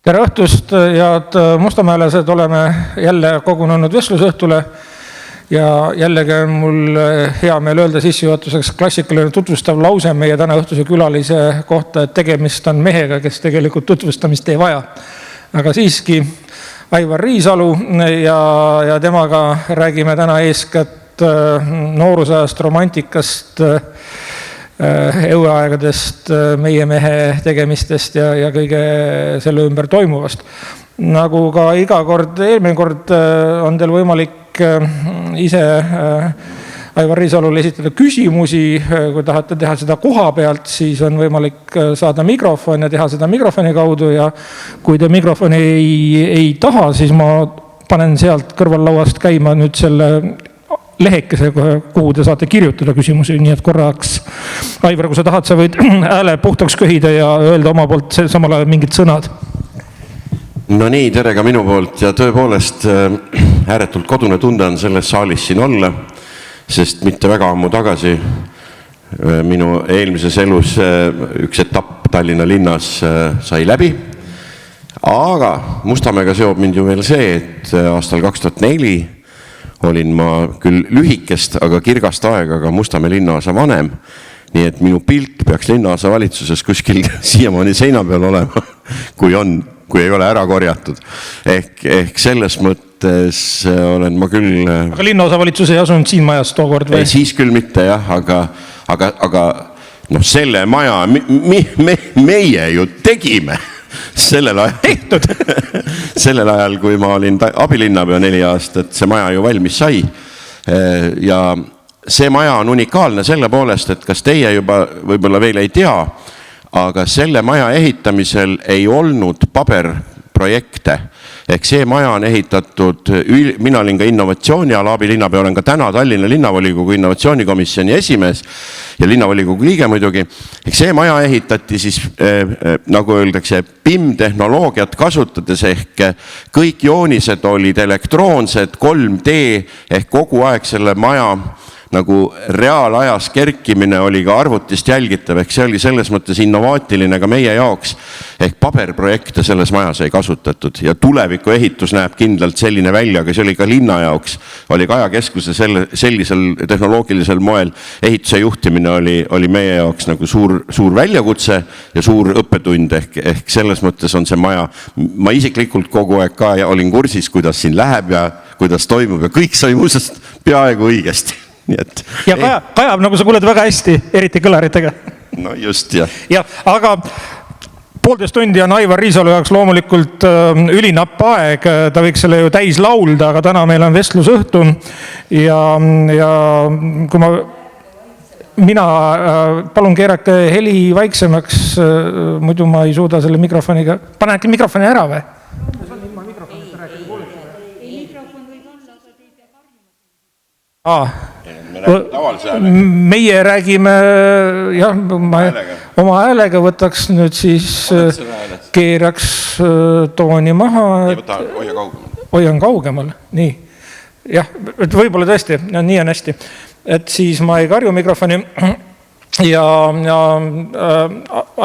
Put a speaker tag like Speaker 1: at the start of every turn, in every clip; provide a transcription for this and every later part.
Speaker 1: Tere õhtust, head mustamäelased, oleme jälle kogunenud vestlusõhtule ja jällegi on mul hea meel öelda sissejuhatuseks klassikaline tutvustav lause meie täna õhtuse külalise kohta, et tegemist on mehega, kes tegelikult tutvustamist ei vaja. Aga siiski Aivar Riisalu ja temaga räägime täna eeskätt noorusajast, romantikast, eueaegadest, meie mehe tegemistest ja kõige selle ümber toimuvast. Nagu ka iga kord, eelmine kord on teil võimalik ise Aivar Riisalule esitada küsimusi. Kui tahate teha seda koha pealt, siis on võimalik saada mikrofon ja teha seda mikrofoni kaudu. Ja kui te mikrofoni ei taha, siis ma panen sealt kõrvallauast käima nüüd selle lehekese, kuhu te saate kirjutada küsimusi, nii et korraks Aivar, kui sa tahad, sa võid hääle puhtaks köhida ja öelda oma poolt samal ajal mingid sõnad.
Speaker 2: No nii, tere ka minu poolt ja tõepoolest ääretult kodune tunde on selles saalis siin olla, sest mitte väga ammu tagasi minu eelmises elus üks etapp Tallinna linnas sai läbi, aga Mustamäega seob mind ju veel see, et aastal 2004 olin ma küll lühikest, aga kirgast aega ka Mustamäe linnaosa vanem, nii et minu pilt peaks linnaosa valitsuses kuskil siiamaani seina peal olema, kui ei ole ära korjatud. Ehk selles mõttes olen ma küll...
Speaker 1: Aga linnaosa valitsus ei asunud siin majas tookord või?
Speaker 2: Siis küll mitte jah, aga no selle maja meie ju tegime. Sellel ajal, kui ma olin abilinnapea 4 aastat, see maja ju valmis sai. Ja see maja on unikaalne selle poolest, et kas teie juba võib-olla veel ei tea, aga selle maja ehitamisel ei olnud paberprojekte. Ehk see maja on ehitatud, mina olin ka innovatsiooniala abilinnapea, olen ka täna Tallinna linnavolikogu innovatsioonikomisjoni esimees ja linnavolikogu liige muidugi. Ehk see maja ehitati siis, nagu öeldakse, PIM-tehnoloogiat kasutades ehk kõik joonised olid elektroonsed, 3D ehk kogu aeg selle maja nagu reaalajas kerkimine oli ka arvutist jälgitav, ehk see oli selles mõttes innovaatiline ka meie jaoks, ehk paberprojekte selles majas ei kasutatud ja tuleviku ehitus näeb kindlalt selline välja, aga see oli ka linna jaoks, oli ka ajakeskuse sellisel tehnoloogilisel moel ehituse juhtimine oli meie jaoks nagu suur väljakutse ja suur õppetund, ehk selles mõttes on see maja, ma isiklikult kogu aeg ka olin kursis, kuidas siin läheb ja kuidas toimub ja kõik sai muusest peaaegu õigesti.
Speaker 1: Ja kajab, nagu sa kuuled väga hästi, eriti kõlaritega.
Speaker 2: No just, jah.
Speaker 1: Ja, aga 1,5 tundi on Aivar Riisalu jaoks loomulikult ülinapp aeg, ta võiks selle ju täis laulda, aga täna meil on vestlusõhtu ja kui mina palun keerake heli vaiksemaks, muidu ma ei suuda selle mikrofoniga, pane äkki mikrofoni ära või? Meie räägime oma häälega võtaks nüüd siis keeraks tooni maha, hoian kaugemal, nii jah, et võib-olla tõesti, nii on hästi, et siis ma ei karju mikrofoni ja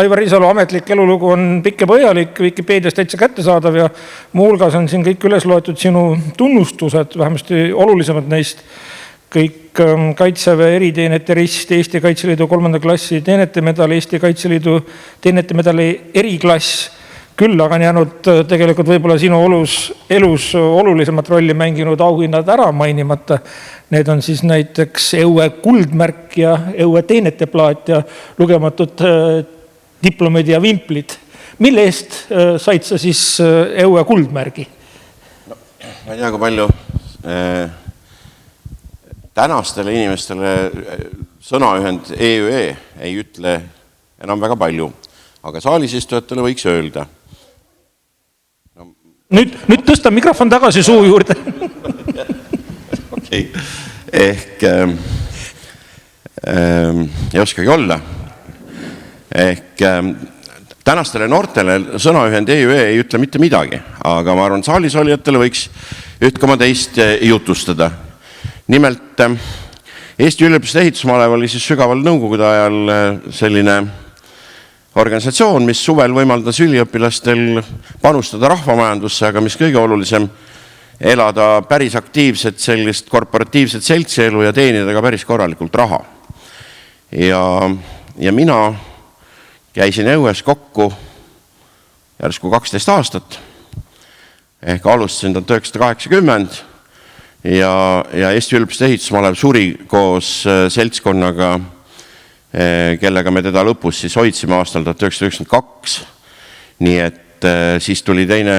Speaker 1: Aivar Riisalu ametlik elulugu on pikk ja põhjalik, Wikipeedias täitsa kättesaadav ja muu hulgas on siin kõik üles loetud sinu tunnustused, vähemasti olulisemad neist, kõik Kaitseväe eriteenete rist, Eesti Kaitseliidu 3. klassi teenetemedal, Eesti Kaitseliidu teenetemedali eriklass, küll aga on jäänud tegelikult võib-olla sinu elus olulisemat rolli mänginud auhinnad ära mainimata. Need on siis näiteks EUE kuldmärk ja EUE teeneteplaat ja lugematud diplomid ja vimplid. Mille eest said sa siis EUE kuldmärgi?
Speaker 2: No, ma ei tea, kui palju... Tänastele inimestele sõnaühend EÜE ei ütle enam väga palju, aga saalisistujatele võiks öelda.
Speaker 1: No. Nüüd tõsta mikrofon tagasi suu juurde.
Speaker 2: Okei. Ehk ei oskagi olla. Ehk tänastele noortele sõnaühend EÜE ei ütle mitte midagi, aga ma arvan, saalis olijatele võiks üht koma teist jutustada. Nimelt, Eesti üliõpilaste ehitusmalev oli siis sügaval nõukogude ajal selline organisatsioon, mis suvel võimaldas üliõpilastel panustada rahvamajandusse, aga mis kõige olulisem, elada päris aktiivset sellist korporatiivset seltsielu ja teenida ka päris korralikult raha. Ja mina käisin Õues kokku järsku 12 aastat, ehk alustasin 1980 ja Eesti Üliõpilaste Ehitusmalev suri koos seltskonnaga, kellega me teda lõpus siis hoidsime aastal 1992. Nii et siis tuli teine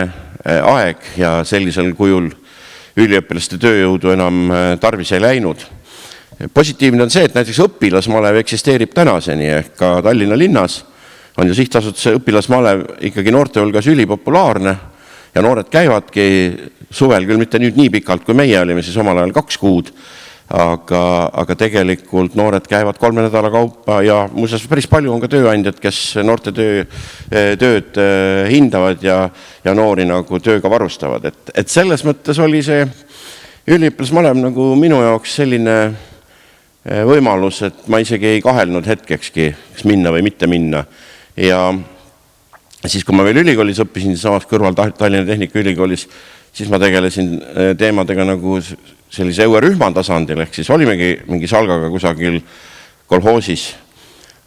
Speaker 2: aeg ja sellisel kujul üliõpilaste tööjõudu enam tarvis ei läinud. Positiivne on see, et näiteks õpilasmalev eksisteerib tänaseni, ehk ka Tallinna linnas on ju sihtasutuse õpilasmalev ikkagi noorte hulgas ülipopulaarne ja noored käivadki suvel, küll mitte nüüd nii pikalt, kui meie olime siis omal ajal 2 kuud, aga tegelikult noored käivad 3 nädala kaupa ja muuseas päris palju on ka tööandjad, kes noorte tööd hindavad ja noori nagu tööga varustavad. Et selles mõttes oli see üliõpilasmalev nagu minu jaoks selline võimalus, et ma isegi ei kahelnud hetkekski, kas minna või mitte minna. Ja siis, kui ma veel ülikoolis õppisin samas kõrval Tallinna Tehnikaülikoolis, siis ma tegelesin teemadega nagu sellise Õue rühma tasandil, ehk siis olimegi mingi salgaga kusagil kolhoosis.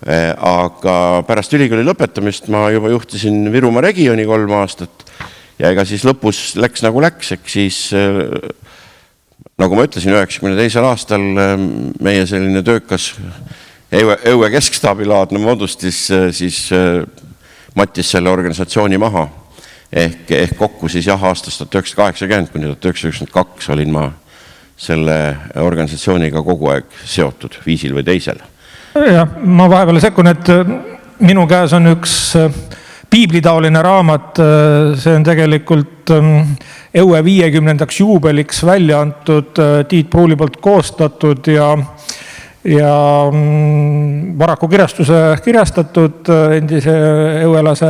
Speaker 2: Aga pärast ülikooli lõpetamist ma juba juhtisin Virumaa regiooni 3 aastat ja ega siis lõpus läks nagu läks, ehk siis nagu ma ütlesin, 92. aastal meie selline töökas Õue kesksstaabilaadne moodustis siis mattis selle organisatsiooni maha. Ehk kokku siis aastast 1980 kuni 1992 olin ma selle organisatsiooniga kogu aeg seotud viisil või teisel.
Speaker 1: Ja, ma vahepeal sekkun, et minu käes on üks piiblitaoline raamat, see on tegelikult Õue 50. juubeliks välja antud, Tiit Pruuli poolt koostatud ja Varaku kirjastuse kirjastatud endise õuelase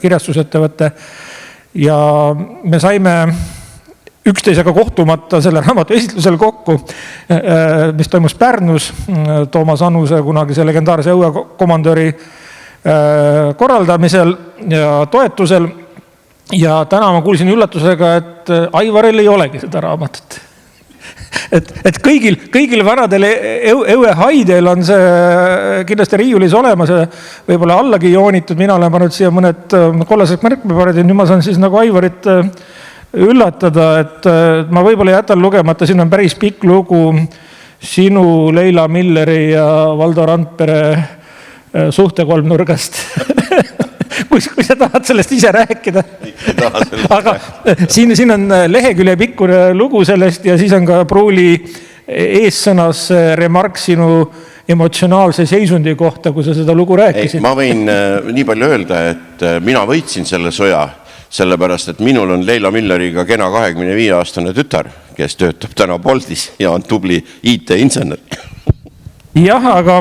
Speaker 1: kirjastusettevõtte ja me saime üksteisega kohtumata selle raamatu esitlusel kokku, mis toimus Pärnus Toomas Annuse kunagise legendaarse Õue komandöri korraldamisel ja toetusel ja täna ma kuulsin üllatusega, et Aivaril ei olegi seda raamatut. Et kõigil vanadel Õue haidel on see kindlasti riiulis olemas ja võib-olla allagi joonitud. Mina olen pannud siia mõned kollased märkmeparid ja nüüd ma saan siis nagu Aivarit üllatada, et ma võib-olla jätan lugemata, siin on päris pikk lugu sinu, Leila Milleri ja Valdo Randpere suhtekolmnurgast. Kui sa tahad sellest ise rääkida. Aga siin on lehekülje pikkune lugu sellest ja siis on ka Pruuli eessõnas remark sinu emotsionaalse seisundi kohta, kui sa seda lugu rääkisid.
Speaker 2: Ma võin nii palju öelda, et mina võitsin selle sõja, sellepärast, et minul on Leila Milleriga kena 25-aastane tütar, kes töötab täna Boltis ja on tubli IT-insener.
Speaker 1: Jah, aga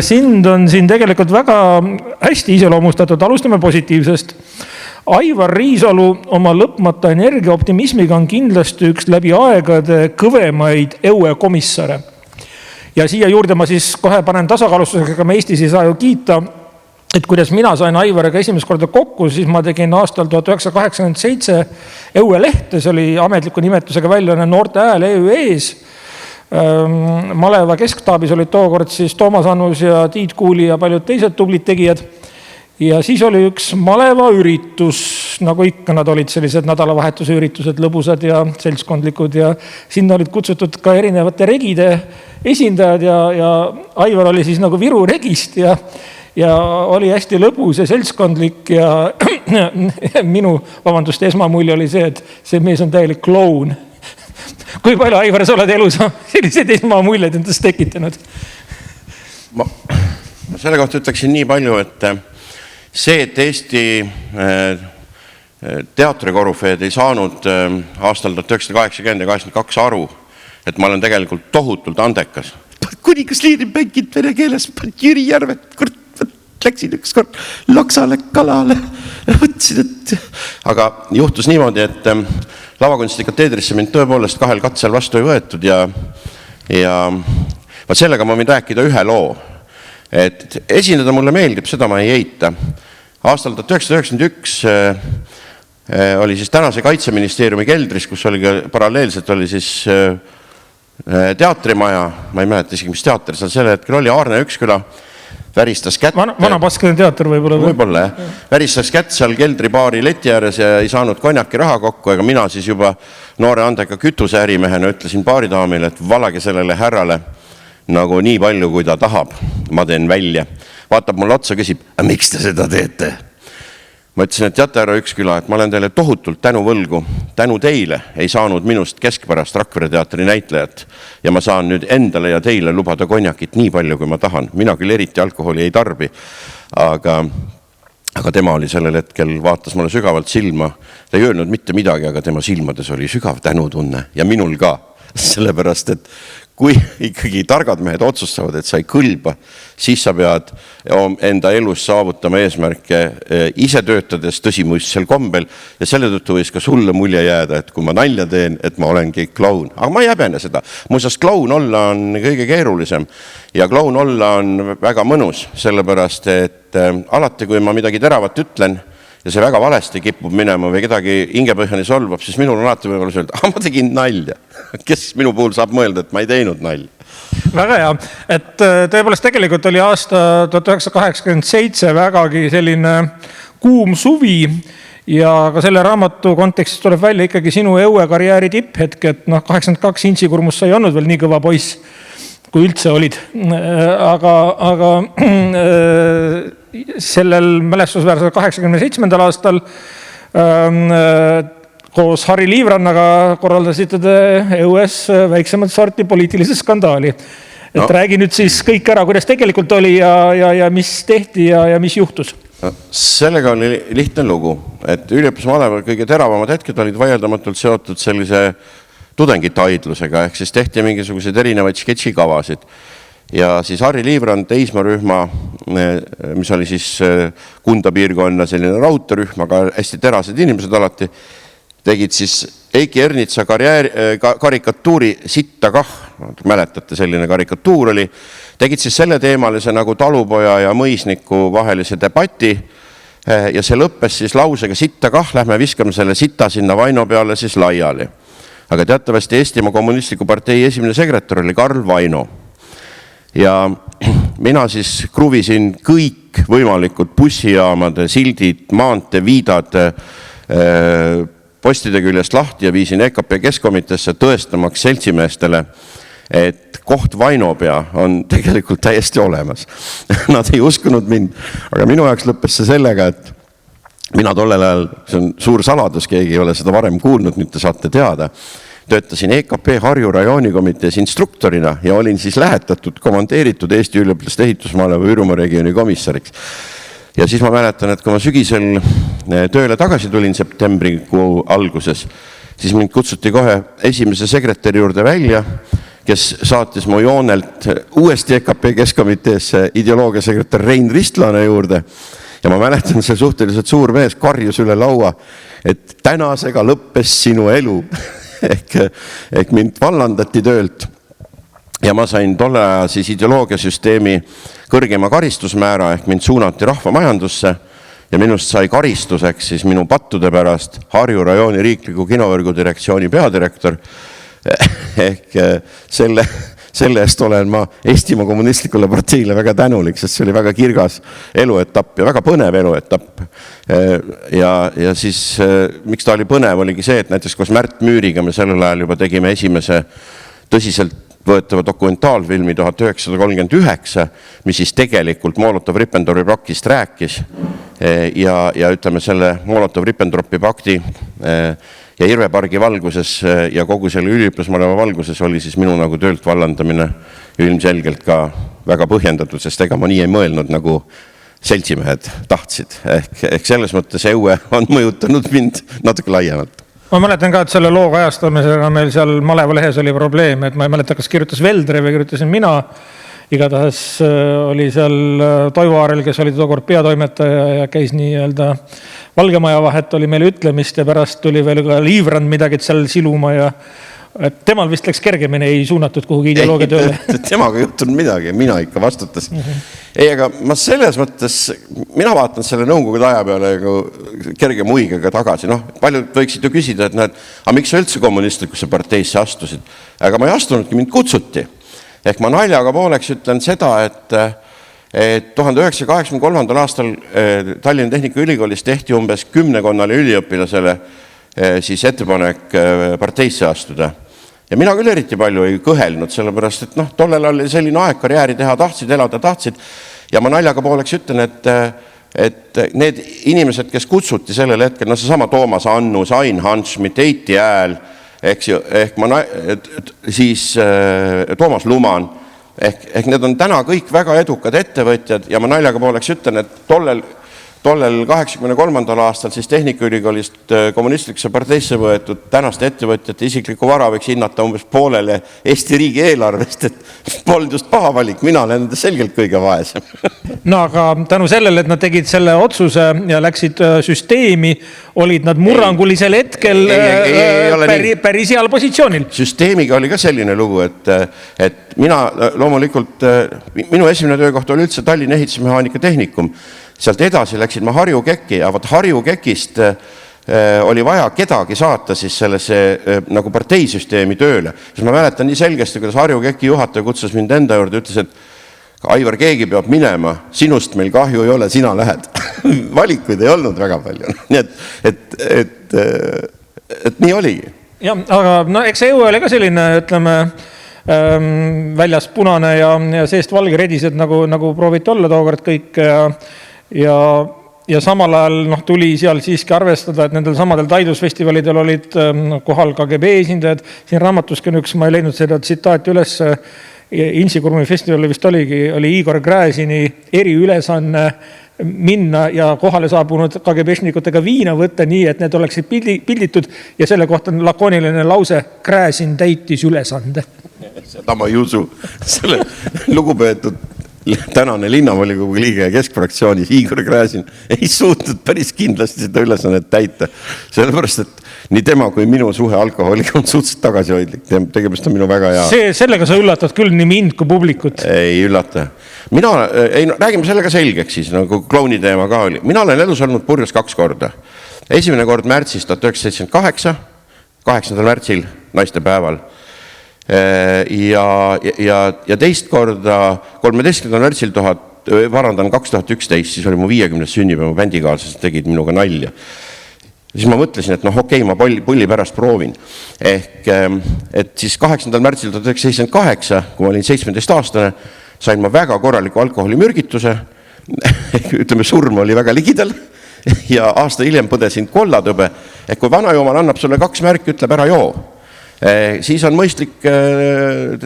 Speaker 1: sind on siin tegelikult väga hästi iseloomustatud. Alustame positiivsest. Aivar Riisalu oma lõpmata energiaoptimismiga on kindlasti üks läbi aegade kõvemaid Õue komissare. Ja siia juurde ma siis kohe panen tasakaalustusega, me Eestis ei saa ju kiita, et kuidas mina sain Aivariga esimest korda kokku, siis ma tegin aastal 1987 Õue lehte, see oli ametliku nimetusega välja Noorte Hääl EÜ-s. Maleva keskstaabis olid tookord siis Toomas Annus ja Tiit Kuuli ja paljud teised tublid tegijad. Ja siis oli üks Maleva üritus, nagu ikka nad olid sellised nädalavahetuse üritused, lõbusad ja seltskondlikud ja sinna olid kutsutud ka erinevate regide esindajad ja Aivar oli siis nagu Viru regist ja oli hästi lõbus ja seltskondlik ja minu, esmamulje oli see, et see mees on täielik kloun. Kui palju, Aivar, sa oled elus sellised esmamuljed endast tekitanud?
Speaker 2: Ma selle kohta ütleksin nii palju, et see, et Eesti teatrikorufeed ei saanud aastal 1980 ja 82 aru, et ma olen tegelikult tohutult andekas. Kunikas liirin mängid vene keeles, Jüri Järvet, läksin üks kord Loksale kalale. Võtsin, et... Aga juhtus niimoodi, et lavakunsti kateedrisse mind tõepoolest 2 katsel vastu ei võetud ja sellega ma võin rääkida ühe loo. et esineda mulle meeldib, seda ma ei eita. Aastal 1991 oli siis tänase Kaitseministeeriumi keldris, kus oli ka paralleelselt oli siis teatrimaja, ma ei mäleta isegi, mis teater seal selle hetkel oli, Aarne Üksküla, väristas kätt.
Speaker 1: Vana Baskini teater võib-olla.
Speaker 2: Võib-olla, jah. Väristas kätt seal keldribaari leti ääres ja ei saanud konjaki raha kokku, ega mina siis juba noore andeka kütuseärimehena ütlesin baaridaamile, et valage sellele härrale nagu nii palju, kui ta tahab. Ma teen välja. Vaatab mulle otsa, küsib, miks te seda teete? Ma ütlesin, et teate, härra Üksküla, et ma olen teile tohutult tänu võlgu. Tänu teile ei saanud minust keskpärast Rakvere teatri näitlejat ja ma saan nüüd endale ja teile lubada konjakit nii palju, kui ma tahan. Mina küll eriti alkoholi ei tarbi, aga tema oli sellel hetkel, vaatas mulle sügavalt silma. Ta ei öelnud mitte midagi, aga tema silmades oli sügav tänutunne ja minul ka. Sellepärast, et kui ikkagi targad mehed otsustavad, et sa ei kõlba, siis sa pead enda elus saavutama eesmärke ise töötades tõsimuistsel kombel ja selle tõttu võis ka sulle mulje jääda, et kui ma nalja teen, et ma olengi kloun. Aga ma ei häbene seda. Muuseas, kloun olla on kõige keerulisem ja kloun olla on väga mõnus, sellepärast, et alati, kui ma midagi teravat ütlen, ja see väga valesti kipub minema või kedagi hingepõhjani solvab, siis minul on alati võib-olla öelda, ma tegin nalja. Kes minu puhul saab mõelda, et ma ei teinud nalja?
Speaker 1: Väga hea. Et tõepoolest tegelikult oli aasta 1987 vägagi selline kuum suvi ja ka selle raamatu kontekstis tuleb välja ikkagi sinu õuekarjääri tipphetk, et 82 intsikurmus sai olnud veel nii kõva poiss, kui üldse olid. Aga sellel mälestusväärsel 87. aastal koos Harri Liivrannaga korraldasite te EUS väiksemat sorti poliitilise skandaali. Et räägi nüüd siis kõik ära, kuidas tegelikult oli ja mis tehti ja mis juhtus?
Speaker 2: Sellega oli lihtne lugu, et üliõpilasmaleval kõige teravamad hetked olid vaieldamatult seotud sellise tudengite aidlusega, ehk siis tehti mingisuguseid erinevaid sketšikavasid. Ja siis Harri Liivrand teismarühma, mis oli siis Kunda piirkonna selline raudterühm, aga hästi terased inimesed alati, tegid siis Eiki Ernitsa karikatuuri Sitta kah, mäletate, selline karikatuur oli, tegid siis selle teemalise nagu talupoja ja mõisniku vahelise debati ja see lõppes siis lausega Sitta kah, lähme viskame selle sita sinna Vaino peale siis laiali. Aga teatavasti Eestimaa Kommunistliku partei esimene sekretär oli Karl Vaino. Ja mina siis kruvisin kõik võimalikud bussijaamade, sildid, maante, viidad postide küljest lahti ja viisin EKP keskkomiteesse tõestamaks seltsimeestele, et koht Vainopea on tegelikult täiesti olemas. Nad ei uskunud mind, aga minu jaoks lõppes see sellega, et mina tollel ajal, see on suur saladus, keegi ei ole seda varem kuulnud, nüüd te saate teada, töötasin EKP Harju rajoonikomitees instruktorina ja olin siis lähetatud, komandeeritud Eesti üliõpilaste ehitusmaleva Virumaa regiooni komissariks. Ja siis ma mäletan, et kui ma sügisel tööle tagasi tulin septembrikuu alguses, siis mind kutsuti kohe esimese sekretäri juurde välja, kes saatis mu joonelt uuesti EKP keskkomiteesse ideoloogiasekretär Rein Ristlane juurde. Ja ma mäletan, see suhteliselt suur mees karjus üle laua, et tänasega lõppes sinu elu. Ehk mind vallandati töölt ja ma sain tolle aja siis ideoloogiasüsteemi kõrgema karistusmäära ehk mind suunati rahvamajandusse ja minust sai karistuseks siis minu pattude pärast Harju rajooni riikliku kinovõrgu direktsiooni peadirektor ehk selle eest olen ma Eestimaa Kommunistlikule parteile väga tänulik, sest see oli väga kirgas eluetapp ja väga põnev eluetapp. Ja siis, miks ta oli põnev, oligi see, et näiteks koos Märt Müüriga me sellel ajal juba tegime esimese tõsiselt võetava dokumentaalfilmi 1939, mis siis tegelikult Molotov-Ribbentropi paktist rääkis ja ütleme selle Molotov-Ribbentropi pakti ja Irvepargi valguses ja kogu selle üliõpilasmaleva valguses oli siis minu nagu töölt vallandamine ilmselgelt ka väga põhjendatud, sest ega ma nii ei mõelnud nagu seltsimehed tahtsid. Ehk selles mõttes EUE on mõjutanud mind natuke laiemalt.
Speaker 1: Ma mäletan ka, et selle loo kajastamisega meil seal Maleva lehes oli probleem, et ma ei mäleta, kas kirjutas Veldre või kirjutasin mina. Igatahes oli seal Toivo Aarel, kes oli tookord peatoimetaja ja käis nii-öelda Valgemaja vahet oli meile ütlemist ja pärast tuli veel ka Liivrand midagi seal siluma ja temal vist läks kergemini, ei suunatud kuhugi ideoloogia tööle.
Speaker 2: Temaga ei juhtunud midagi, mina ikka vastutasin. Ei, aga ma selles mõttes, mina vaatan selle nõukogude aja peale kerge muigega tagasi. Paljud võiksid ju küsida, et aga miks sa üldse kommunistlikusse parteisse astusid? Aga ma ei astunudki, mind kutsuti. Ehk ma naljaga pooleks ütlen seda, et 1983. aastal Tallinna Tehnikaülikoolis tehti umbes 10 üliõpilasele siis ettepanek parteisse astuda. Ja mina küll eriti palju ei kõhelnud, sellepärast, et tollel oli selline aeg karjääri teha tahtsid, elada tahtsid. Ja ma naljaga pooleks ütlen, et need inimesed, kes kutsuti sellel hetkel, seesama Toomas Annus, Ain Hanschmidt, Eiti Ääl, siis Toomas Luman, ehk need on täna kõik väga edukad ettevõtjad ja ma naljaga pooleks ütlen, et tollel 83. aastal siis Tehnikaülikoolist kommunistlikusse parteisse võetud tänaste ettevõtjate isikliku vara võiks hinnata umbes poolele Eesti riigi eelarvest, et polnud just paha valik, mina olen selgelt kõige vaesem.
Speaker 1: Aga tänu sellele, et nad tegid selle otsuse ja läksid süsteemi, olid nad murrangulisel hetkel päris heal positsioonil.
Speaker 2: Süsteemiga oli ka selline lugu, et mina loomulikult, minu esimene töökoht oli üldse Tallinna ehitusmehaanika tehnikum. Sealt edasi läksid ma Harju Kekki ja Harju Kekist oli vaja kedagi saata siis sellesse nagu parteisüsteemi tööle. Siis ma mäletan nii selgesti, kuidas Harju Kekki juhataja kutsus mind enda juurde, ütles, et Aivar, keegi peab minema, sinust meil kahju ei ole, sina lähed. Valikuid ei olnud väga palju. Nii et nii oligi.
Speaker 1: Ja, aga eks EU oli ka selline, ütleme, väljas punane ja seest valge redised, nagu prooviti olla tookord kõik ja samal ajal tuli seal siiski arvestada, et nendel samadel taidlusfestivalidel olid kohal KGB esindajad. Siin raamatuski on üks, ma ei leidnud seda tsitaati üles, Insikurmi festivalil vist oli Igor Gräzini eriülesanne minna ja kohale saabunud KGB-šnikutega viina võtta nii, et need oleksid pilditud ja selle kohta on lakooniline lause, Gräzin täitis ülesande.
Speaker 2: Seda ma ei usu. Selle lugupeetud tänane linnavolikogu liige ja keskfraktsioonis Igor Gräzin ei suutnud päris kindlasti seda ülesannet täita. Sellepärast, et nii tema kui minu suhe alkoholiga on suhteliselt tagasihoidlik. Tegemist on minu väga hea. Sellega
Speaker 1: sa üllatad küll nii mind kui publikut.
Speaker 2: Ei üllata. Räägime sellega selgeks siis, nagu klouni teema ka oli. Mina olen elus olnud purjus 2 korda. Esimene kord märtsis 1978, 8. märtsil naistepäeval. Ja teist korda 13. märtsil 2011, siis oli mu 50. sünnipäeva, bändikaaslased tegid minuga nalja. Siis ma mõtlesin, et okei, ma pulli pärast proovin. Et siis 8. märtsil 1978, kui ma olin 17-aastane, sain ma väga korraliku alkoholimürgituse, ütleme, surm oli väga ligidal ja aasta hiljem põdesin kollatõbe, et kui vanajumal annab sulle 2 märki, ütleb ära joo. Siis on mõistlik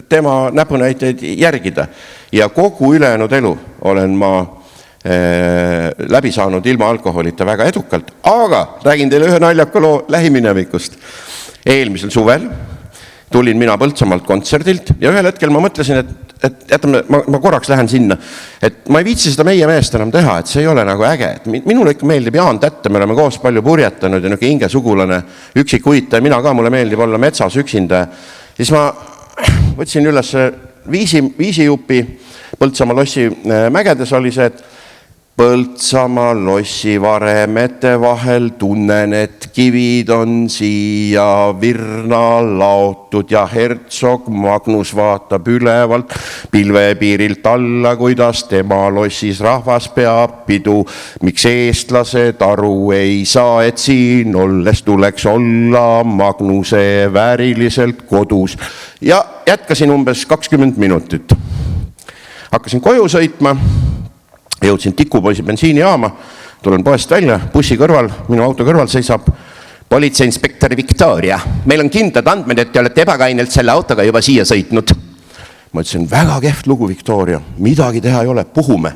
Speaker 2: tema näpunäiteid järgida ja kogu ülejäänud elu olen ma läbi saanud ilma alkoholita väga edukalt, aga räägin teile ühe naljaka loo lähiminevikust. Eelmisel suvel tulin mina Põltsamaalt kontserdilt ja ühel hetkel ma mõtlesin, et jätame, ma korraks lähen sinna, et ma ei viitsi seda meie meest enam teha, et see ei ole nagu äge. Minule ikka meeldib Jaan Tätte, me oleme koos palju purjetanud ja Inge sugulane, üksik uittaja, mina ka, mulle meeldib olla metsas üksinda. Siis ma võtsin üles viisijupi, Põltsamaa lossi mägedes oli see, et Põltsamaa lossi varemete vahel tunnen, et kivid on siia virna laotud ja Hertsog Magnus vaatab ülevalt pilvepiirilt alla, kuidas tema lossis rahvas peab pidu. Miks eestlased aru ei saa, et siin olles tuleks olla Magnuse vääriliselt kodus. Ja jätkasin umbes 20 minutit. Hakkasin koju sõitma. Jõudsin Tikupoisi bensiinijaama, tulen poest välja, bussi kõrval, minu auto kõrval seisab politseiinspektor Victoria. Meil on kindlad andmed, et te olete ebakainelt selle autoga juba siia sõitnud. Ma ütlesin, väga kehv lugu, Victoria, midagi teha ei ole, puhume.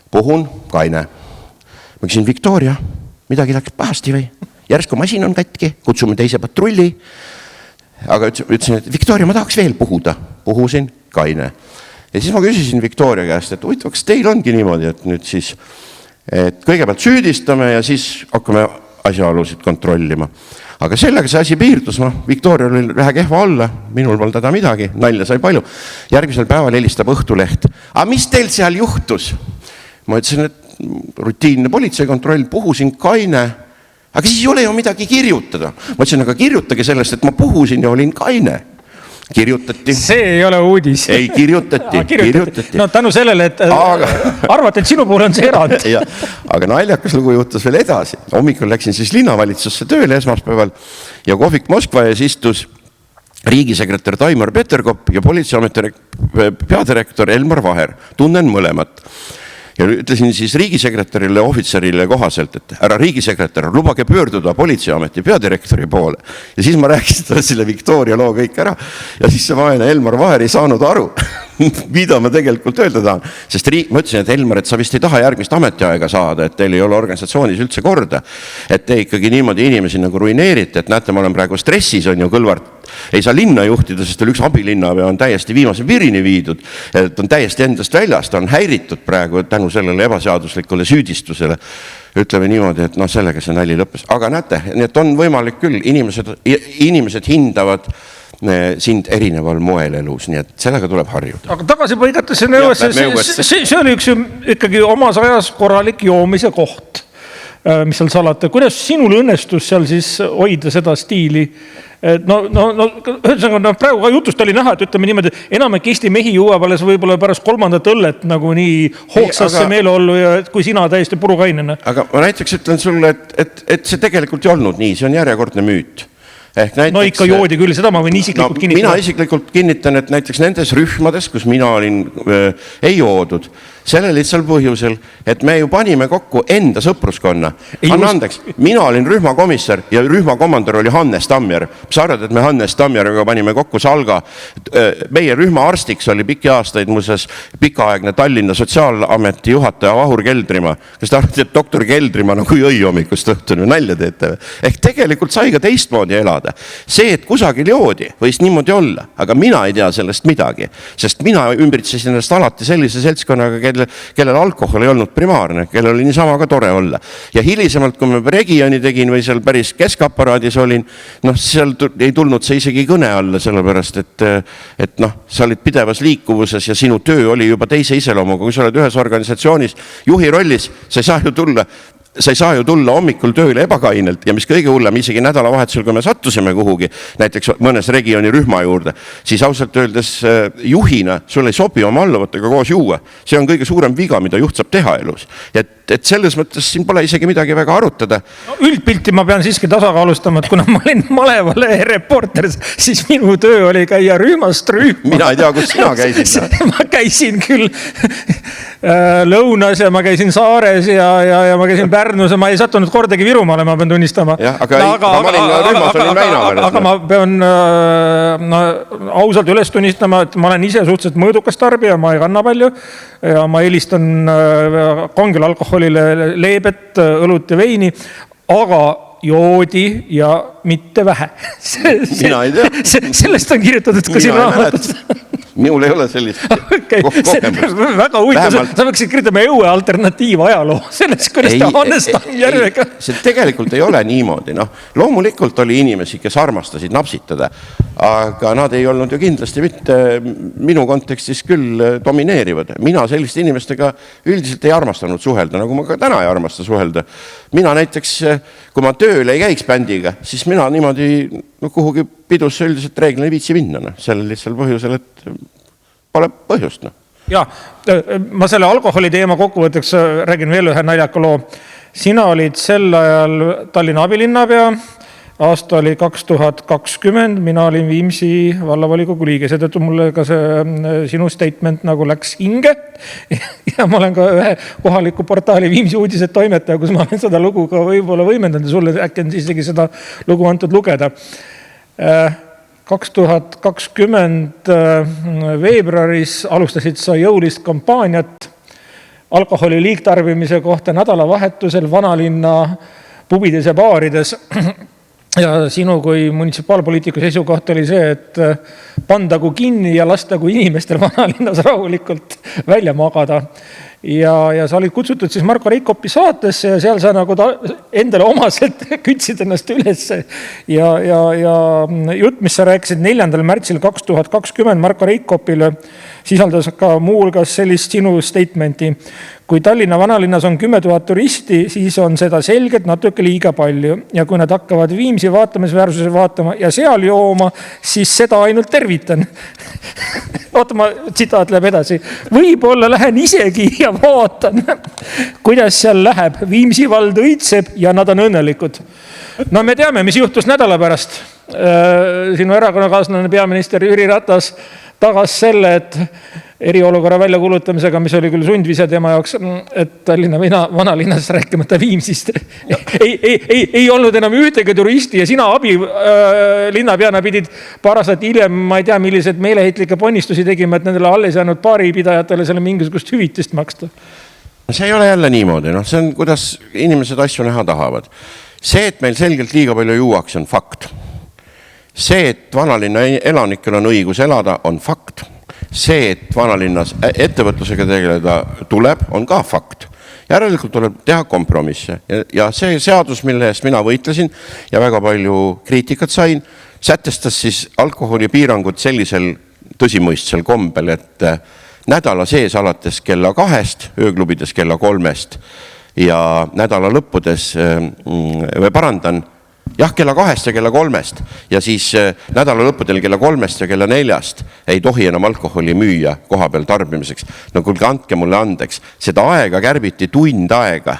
Speaker 2: Puhun, kaine. Ma küsin, Victoria, midagi läks pahasti või? Järsku masin on katki, kutsume teise patrulli. Aga ütlesin, et Victoria, ma tahaks veel puhuda. Puhusin, kaine. Ja siis ma küsisin Victoria käest, et kas teil ongi niimoodi, et nüüd siis et kõigepealt süüdistame ja siis hakkame asjaolusid kontrollima. Aga sellega see asi piirdus, Viktoria oli vähe kehva olla, minul pole teda midagi, nalja sai palju. Järgmisel päeval helistab Õhtuleht. Aga mis teil seal juhtus? Ma ütlesin, et rutiinne politseikontroll, puhusin kaine. Aga siis ei ole ju midagi kirjutada. Ma ütlesin, aga kirjutage sellest, et ma puhusin ja olin kaine. Kirjutati.
Speaker 1: See ei ole uudis.
Speaker 2: Ei, kirjutati.
Speaker 1: No tänu sellele, et arvate, et sinu puhul on see erand.
Speaker 2: Aga naljakas lugu juhtus veel edasi. Hommikul läksin siis linnavalitsusse tööle esmaspäeval ja kohvik Moskva ees istus riigisekretär Taimar Peterkop ja politseiameti peadirektor Elmar Vaher. Tunnen mõlemat. Ja ütlesin siis riigisekretärile ja ohvitserile kohaselt, et härra riigisekretär, lubage pöörduda politseiameti peadirektori poole. Ja siis ma rääkisin selle Viktoria loo kõik ära ja siis see vaene Elmar Vaher ei saanud aru, mida ma tegelikult öelda tahan. Sest ma ütlesin, et Elmar, et sa vist ei taha järgmist ametiaega saada, et teil ei ole organisatsioonis üldse korda. Et te ikkagi niimoodi inimesi nagu ruineerite, et näete, ma olen praegu stressis, on ju Kõlvart. Ei saa linna juhtida, sest üks abilinnapea on täiesti viimase piirini viidud, et on täiesti endast väljas, ta on häiritud praegu tänu sellele ebaseaduslikule süüdistusele. Ütleme niimoodi, et sellega see nali lõppes. Aga näete, nii et on võimalik küll, inimesed hindavad sind erineval moel elus, nii et sellega tuleb harjuda.
Speaker 1: Aga tagasi põigates see oli üks ikkagi omas ajas korralik joomise koht, mis seal salata. Kuidas sinul õnnestus seal siis hoida seda stiili? Praegu ka jutust oli näha, et ütleme niimoodi, enamik Eesti mehi jõuab alles võib-olla pärast 3. õllet nagu nii hoogsasse meeleollu ja kui sina täiesti purukainena.
Speaker 2: Aga ma näiteks ütlen sulle, et see tegelikult ei olnud nii, see on järjekordne müüt.
Speaker 1: No ikka joodi küll, seda ma võin isiklikult kinnitada.
Speaker 2: Mina isiklikult kinnitan, et näiteks nendes rühmades, kus mina olin, ei joodud. Selle lihtsal põhjusel, et me ju panime kokku enda sõpruskonna. Anna andeks, mina olin rühmakomissar ja rühmakomandor oli Hannes Tammjärv. Sa arvad, et me Hannes Tammjärviga panime kokku Salga. Meie rühma arstiks oli pikki aastaid muuseas pikaaegne Tallinna Sotsiaalameti juhataja Vahur Keldrimaa. Kas ta arvati, et doktor Keldrimaa nagu jõi hommikust õhtuni nalja teete? Ehk tegelikult sai ka teistmoodi elada. See, et kusagil joodi, võis niimoodi olla, aga mina ei tea sellest midagi, sest mina ümbritsesin ennast alati sellise seltskonnaga, kellel alkohol ei olnud primaarne, kellel oli niisama ka tore olla. Ja hilisemalt, kui ma regiooni tegin või seal päris keskaparaadis olin, seal ei tulnud see isegi kõne alla, sellepärast, et sa olid pidevas liikuvuses ja sinu töö oli juba teise iseloomuga. Kui sa oled ühes organisatsioonis juhi rollis, sa ei saa ju tulla hommikul tööle ebakainelt ja mis kõige hullem, isegi nädalavahetusel, kui me sattusime kuhugi, näiteks mõnes regiooni rühma juurde, siis ausalt öeldes juhina sul ei sobi oma alluvatega koos juua. See on kõige suurem viga, mida juht saab teha elus. Et selles mõttes siin pole isegi midagi väga arutada.
Speaker 1: Üldpilti ma pean siiski tasakaalustama, et kuna ma olin Malevale reporter, siis minu töö oli käia rühmast rühma.
Speaker 2: Mina ei tea, kus sina käisid.
Speaker 1: Ma käisin küll Lõunas ja ma käisin Saares ja ma käisin Pärnus ja ma ei sattunud kordagi Virumaale, ma pean tunnistama. Aga ma pean ausalt üles tunnistama, et ma olen ise suhteliselt mõõdukas tarbija, ma ei kanna palju ja ma eelistan kangel alkoholile leebet, õlut ja veini, aga joodi ja mitte vähe.
Speaker 2: Mina ei tea.
Speaker 1: Sellest on kirjutatud ka siin raamatus.
Speaker 2: Minul ei ole sellist kogemust.
Speaker 1: Väga huvitav, sa võiksid kirjutama õue alternatiiv ajaloo sellest, kuidas ta Hannes Tammjärvega.
Speaker 2: See tegelikult ei ole niimoodi. Loomulikult oli inimesi, kes armastasid napsitada, aga nad ei olnud ju kindlasti mitte minu kontekstis küll domineerivad. Mina selliste inimestega üldiselt ei armastanud suhelda, nagu ma ka täna ei armasta suhelda. Mina näiteks, kui ma tööl ei käiks bändiga, siis mina niimoodi kuhugi pidusse üldiselt reeglina ei viitsi minna. Sellel lihtsal põhjusel, et pole põhjust.
Speaker 1: Ja, ma selle alkoholi teema kokkuvõtteks räägin veel ühe naljaka loo. Sina olid sel ajal Tallinna abilinnapea, aasta oli 2020, mina olin Viimsi vallavolikogu liige, seetõttu mulle ka see sinu statement nagu läks hinge ja ma olen ka ühe kohaliku portaali Viimsi uudised toimetaja, kus ma olen seda lugu ka võib-olla võimendanud ja sulle äkki on isegi seda lugu antud lugeda. 2020 veebruaris alustasid sa jõulist kampaaniat alkoholi liigtarbimise kohta nädalavahetusel vanalinna pubides ja baarides. Ja sinu kui munitsipaalpoliitiku seisukoht oli see, et pandagu kinni ja lastagu inimestel vanalinnas rahulikult välja magada. ja sa olid kutsutud siis Marko Reikopi saatesse ja seal sa nagu endale omaselt kütsid ennast üles. Ja jutt, mis sa rääkisid 4. märtsil 2020 Marko Reikopile, sisaldas ka muuhulgas sellist sinu statementi. Kui Tallinna vanalinnas on 10 000 turisti, siis on seda selgelt natuke liiga palju. Ja kui nad hakkavad Viimsi vaatamisväärsuse vaatama ja seal jooma, siis seda ainult tervitan. Oota, ma tsitaat läheb edasi. Võib-olla lähen isegi ja vaatan, kuidas seal läheb. Viimsi vald õitseb ja nad on õnnelikud. No me teame, mis juhtus nädala pärast. Sinu erakonnakaaslane peaminister Jüri Ratas tagas selle, et eriolukorra väljakuulutamisega, mis oli küll sundvise tema jaoks, et Tallinna vanalinnas rääkimata Viimsist ei olnud enam ühtegi turisti ja sina linnapeana pidid paar aastat hiljem, ma ei tea, millised meeleheitlikke ponnistusi tegime, et nendele alles jäänud baaripidajatele selle mingisugust hüvitist maksta.
Speaker 2: See ei ole jälle niimoodi, see on, kuidas inimesed asju näha tahavad. See, et meil selgelt liiga palju juuaks, on fakt. See, et vanalinna elanikel on õigus elada, on fakt. See, et vanalinnas ettevõtlusega tegeleda tuleb, on ka fakt. Järelikult tuleb teha kompromisse. Ja see seadus, mille eest mina võitlesin ja väga palju kriitikat sain, sätestas siis alkoholipiirangud sellisel tõsimõistsel kombel, et nädala sees alates kella 2, ööklubides kella 3 ja nädala lõppudes, kella 2 ja kella 3 ja siis nädala lõppudel kella 3 ja kella 4 ei tohi enam alkoholi müüa koha peal tarbimiseks. No kuulge, andke mulle andeks. Seda aega kärbiti tund aega,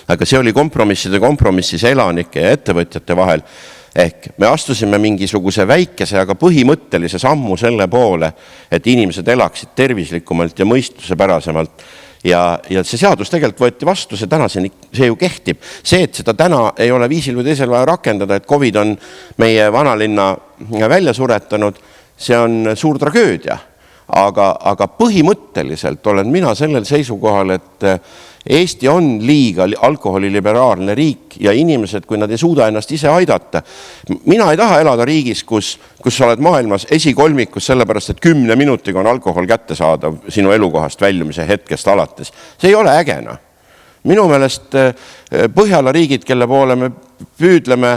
Speaker 2: aga see oli kompromissis elanike ja ettevõtjate vahel. Ehk me astusime mingisuguse väikese, aga põhimõttelise sammu selle poole, et inimesed elaksid tervislikumalt ja mõistuse pärasemalt. Ja see seadus tegelikult võeti vastu, see ju kehtib. See, et seda täna ei ole viisil või teisel vaja rakendada, et COVID on meie vanalinna välja suretanud, see on suur tragöödia. Aga põhimõtteliselt olen mina sellel seisukohal, et Eesti on liiga alkoholiliberaalne riik ja inimesed, kui nad ei suuda ennast ise aidata. Mina ei taha elada riigis, kus sa oled maailmas esikolmikus sellepärast, et 10 minutiga on alkohol kätte saadav sinu elukohast väljumise hetkest alates. See ei ole ägena. Minu meelest Põhjala riigid, kelle poole me püüdleme,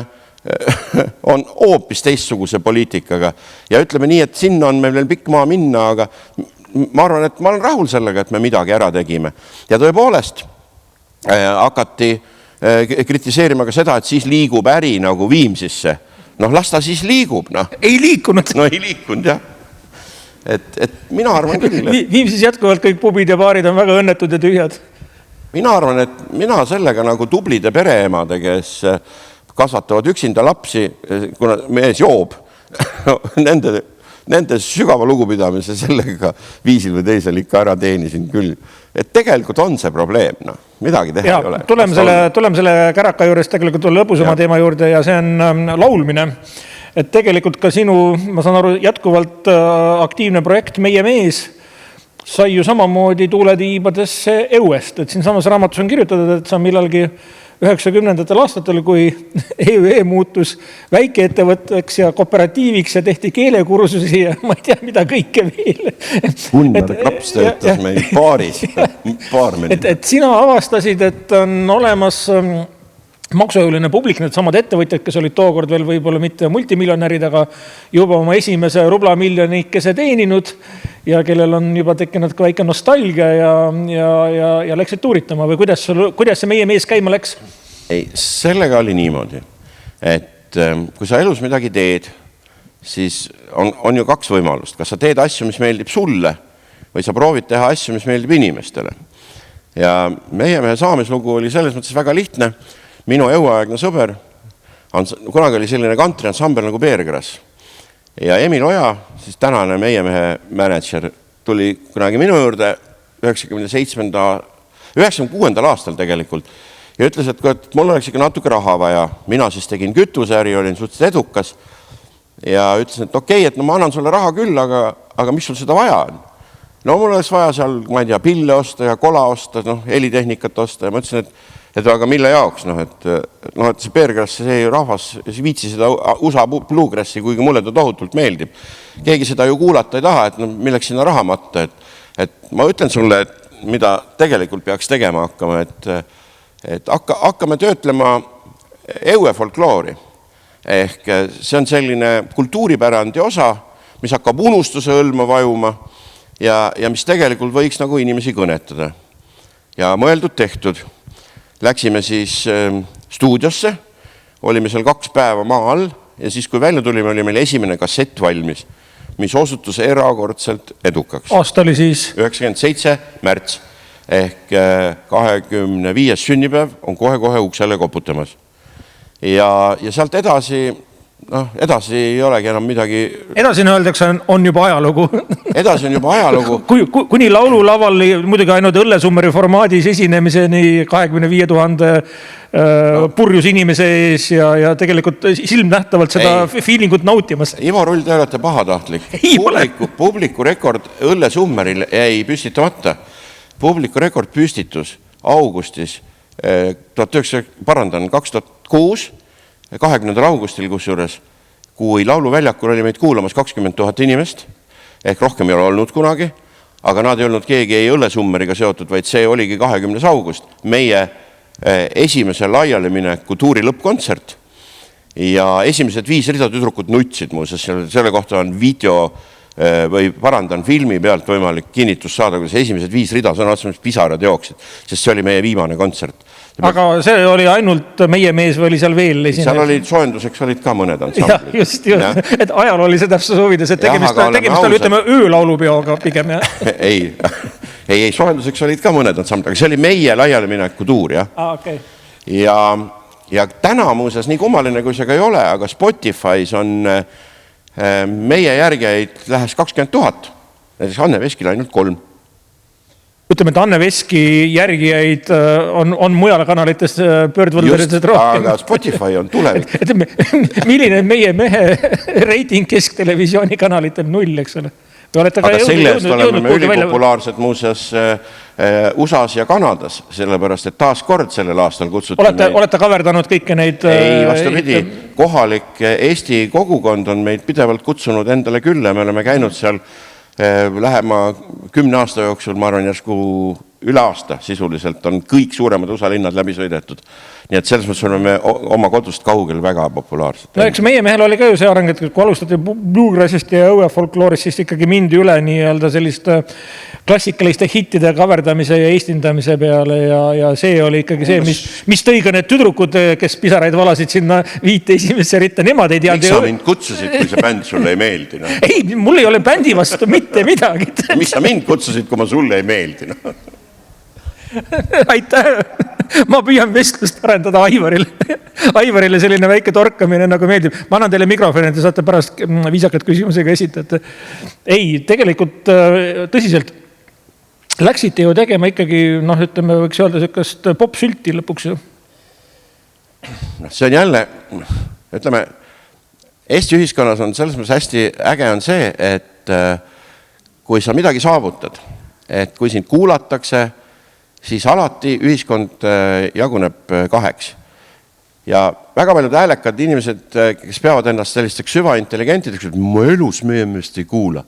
Speaker 2: on hoopis teistsuguse poliitikaga. Ja ütleme nii, et sinna on meil veel pikk maa minna, aga ma arvan, et ma olen rahul sellega, et me midagi ära tegime. Ja tõepoolest hakati kritiseerima ka seda, et siis liigub äri nagu Viimsisse. Las ta siis liigub.
Speaker 1: Ei liikunud.
Speaker 2: Ei liikunud, jah. Et mina arvan küll.
Speaker 1: Viimsis jätkuvalt kõik pubid ja baarid on väga õnnetud ja tühjad.
Speaker 2: Mina arvan, et mina sellega nagu tublide pereemade, kes kasvatavad üksinda lapsi, kuna mees joob, nende sügava lugupidamise sellega viisil või teisel ikka ära teenisin küll. Et tegelikult on see probleem, midagi teha ei ole.
Speaker 1: Tuleme selle käraka juures tegelikult lõbusama teema juurde ja see on laulmine. Et tegelikult ka sinu, ma saan aru, jätkuvalt aktiivne projekt Meie mees sai ju samamoodi tuuletiibadesse EUest. Et siin samas raamatus on kirjutatud, et sa millalgi 90. aastatel, kui EUE muutus väikeettevõtteks ja kooperatiiviks ja tehti keelekursusi ja ma ei tea, mida kõike veel.
Speaker 2: Gunnar Klaps töötas meil paar minutit.
Speaker 1: Et sina avastasid, et on olemas maksujuline publik, need samad ettevõtjad, kes olid tookord veel võib-olla mitte multimiljonärid, aga juba oma esimese rublamiljonikese teeninud ja kellel on juba tekkinud ka väike nostalgia ja läksid tuuritama või kuidas see Meie mees käima läks?
Speaker 2: Ei, sellega oli niimoodi, et kui sa elus midagi teed, siis on ju 2 võimalust. Kas sa teed asju, mis meeldib sulle või sa proovid teha asju, mis meeldib inimestele. Ja Meie mehe saamislugu oli selles mõttes väga lihtne. Minu euaegne sõber, kunagi oli selline kantriansambel nagu Peergras. Ja Emil Oja, siis tänane Meie mehe manager, tuli kunagi minu juurde 96. aastal tegelikult ja ütles, et mul oleks ikka natuke raha vaja. Mina siis tegin kütuseäri, olin suhteliselt edukas ja ütlesin, et okei, et ma annan sulle raha küll, aga mis sul seda vaja on? No mul oleks vaja seal, ma ei tea, pille osta ja kola osta, helitehnikat osta ja ma ütlesin, et aga mille jaoks, et see Peergrass, see rahvas viitsi seda USA bluegrassi, kuigi mulle ta tohutult meeldib. Keegi seda ju kuulata ei taha, et milleks sinna raha matta. Et ma ütlen sulle, mida tegelikult peaks tegema hakkama, et hakkame töötlema EUE folkloori. Ehk see on selline kultuuripärandi osa, mis hakkab unustuse õlma vajuma ja mis tegelikult võiks nagu inimesi kõnetada. Ja mõeldud tehtud. Läksime siis stuudiosse, olime seal 2 päeva maa all ja siis kui välja tulime, oli meil esimene kassett valmis, mis osutus erakordselt edukaks.
Speaker 1: Aasta oli siis?
Speaker 2: 97 märts ehk 25. sünnipäev on kohe uksele koputamas. Ja sealt edasi ei olegi enam midagi.
Speaker 1: Edasi öeldakse, on juba ajalugu.
Speaker 2: Edasi on juba ajalugu.
Speaker 1: Kuni laululaval muidugi ainult õllesummeri formaadis esinemiseni 25 000 purjus inimese ees ja tegelikult silmnähtavalt seda feelingut nautimas.
Speaker 2: Ivo Rull, te olete pahatahtlik. Publiku rekord õllesummeril jäi püstitamata. Publiku rekord püstitus augustis 2006, 20. augustil kusjuures, kui lauluväljakul oli meid kuulamas 20 000 inimest, ehk rohkem ei ole olnud kunagi, aga nad ei olnud keegi ei õllesummeriga seotud, vaid see oligi 20. august, meie esimese laialimineku tuuri lõppkontsert. Ja esimesed 5 rida tüdrukud nutsid muuseas, selle kohta on video või parandan filmi pealt võimalik kinnitus saada, kuidas esimesed 5 rida sõna otsemas pisarad jooksid, sest see oli meie viimane kontsert.
Speaker 1: Aga see oli ainult meie mees või oli seal veel esine?
Speaker 2: Seal olid soojenduseks olid ka mõned ansamblid.
Speaker 1: Just. Et ajal oli see täpselt soovides, et tegemist oli ütleme öölaulupeoga pigem.
Speaker 2: Ei, soojenduseks olid ka mõned ansamblid, aga see oli meie laialimineku tuur.
Speaker 1: Okay.
Speaker 2: Ja täna muuseas nii kummaline, kui see ka ei ole, aga Spotify's on meie järgijaid lähes 20 000. Näiteks Anne Veskil ainult 3.
Speaker 1: Ütleme, et Anne Veski järgijaid on mujal kanalites pöördvõlderised rohkem.
Speaker 2: Aga Spotify on tulevik.
Speaker 1: Milline meie mehe reiting kesktelevisiooni kanalitel 0, eks ole?
Speaker 2: Aga sellest oleme me ülipopulaarsed muuseas USAs ja Kanadas, sellepärast, et taas kord sellel aastal kutsuti
Speaker 1: Olete kaverdanud kõike neid...
Speaker 2: Ei, vastupidi. Kohalik Eesti kogukond on meid pidevalt kutsunud endale külla. Me oleme käinud seal lähema 10 aasta jooksul, ma arvan, järsku üle aasta sisuliselt on kõik suuremad USA linnad läbi sõidetud. Nii et selles mõttes oleme oma kodust kaugel väga populaarsed.
Speaker 1: No eks meie mehel oli ka ju see areng, et kui alustati bluegrassist ja õue folkloorist, siis ikkagi mindi üle nii-öelda sellist klassikaliste hittide kaverdamise ja eestindamise peale ja see oli ikkagi see, mis tõi ka need tüdrukud, kes pisaraid valasid sinna 5 esimesse ritta, nemad ei teadnud.
Speaker 2: Miks sa mind kutsusid, kui see bänd sulle ei meeldi? No?
Speaker 1: Ei, mul ei ole bändi vastu mitte midagi.
Speaker 2: Miks sa mind kutsusid, kui ma sulle ei meeldi? No?
Speaker 1: Aitäh! Ma püüan vestlust arendada Aivarile selline väike torkamine nagu meeldib. Ma annan teile mikrofoni, te saate pärast viisakad küsimusega esitada. Ei, tegelikult tõsiselt läksite ju tegema ikkagi, ütleme, võiks öelda sellist pop-sülti lõpuks ju.
Speaker 2: See on jälle, ütleme, Eesti ühiskonnas on selles mõttes hästi äge on see, et kui sa midagi saavutad, et kui sind kuulatakse, siis alati ühiskond jaguneb 2. Ja väga paljud häälekad inimesed, kes peavad ennast sellisteks süvaintelligentideks, et ma elus meie meest ei kuula.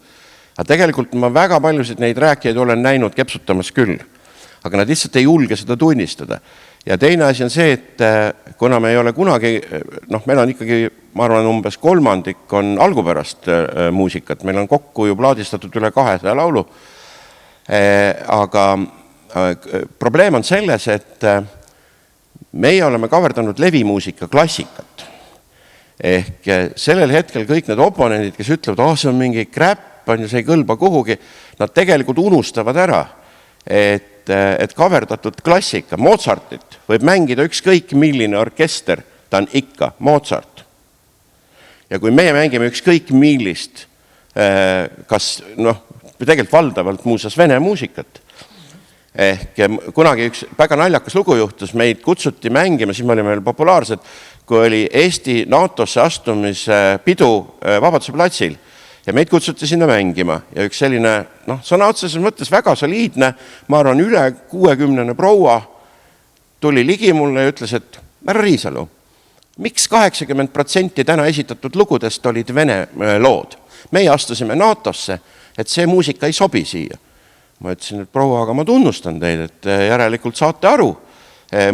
Speaker 2: Aga tegelikult ma väga paljusid neid rääkijaid olen näinud kepsutamas küll. Aga nad lihtsalt ei julge seda tunnistada. Ja teine asi on see, et kuna me ei ole kunagi, meil on ikkagi, ma arvan, umbes 3 on algupärast muusikat. Meil on kokku ju plaadistatud üle 200 laulu. Aga probleem on selles, et meie oleme kaverdanud levimuusika klassikat. Ehk sellel hetkel kõik need oponendid, kes ütlevad, see on mingi crap, see ei kõlba kuhugi, nad tegelikult unustavad ära, et kaverdatud klassika, Mozartit võib mängida ükskõik milline orkester, ta on ikka Mozart. Ja kui meie mängime ükskõik millist, kas tegelikult valdavalt muuseas vene muusikat, ehk kunagi üks väga naljakas lugu juhtus, meid kutsuti mängima, siis me olime veel populaarsed, kui oli Eesti NATO-sse astumise pidu Vabaduse platsil ja meid kutsuti sinna mängima ja üks selline, sõna otseses mõttes väga soliidne, ma arvan üle 60 proua tuli ligi mulle ja ütles, et härra Riisalu, miks 80% täna esitatud lugudest olid vene lood? Meie astusime NATO-sse, et see muusika ei sobi siia. Ma ütlesin, et proua, aga ma tunnustan teid, et järelikult saate aru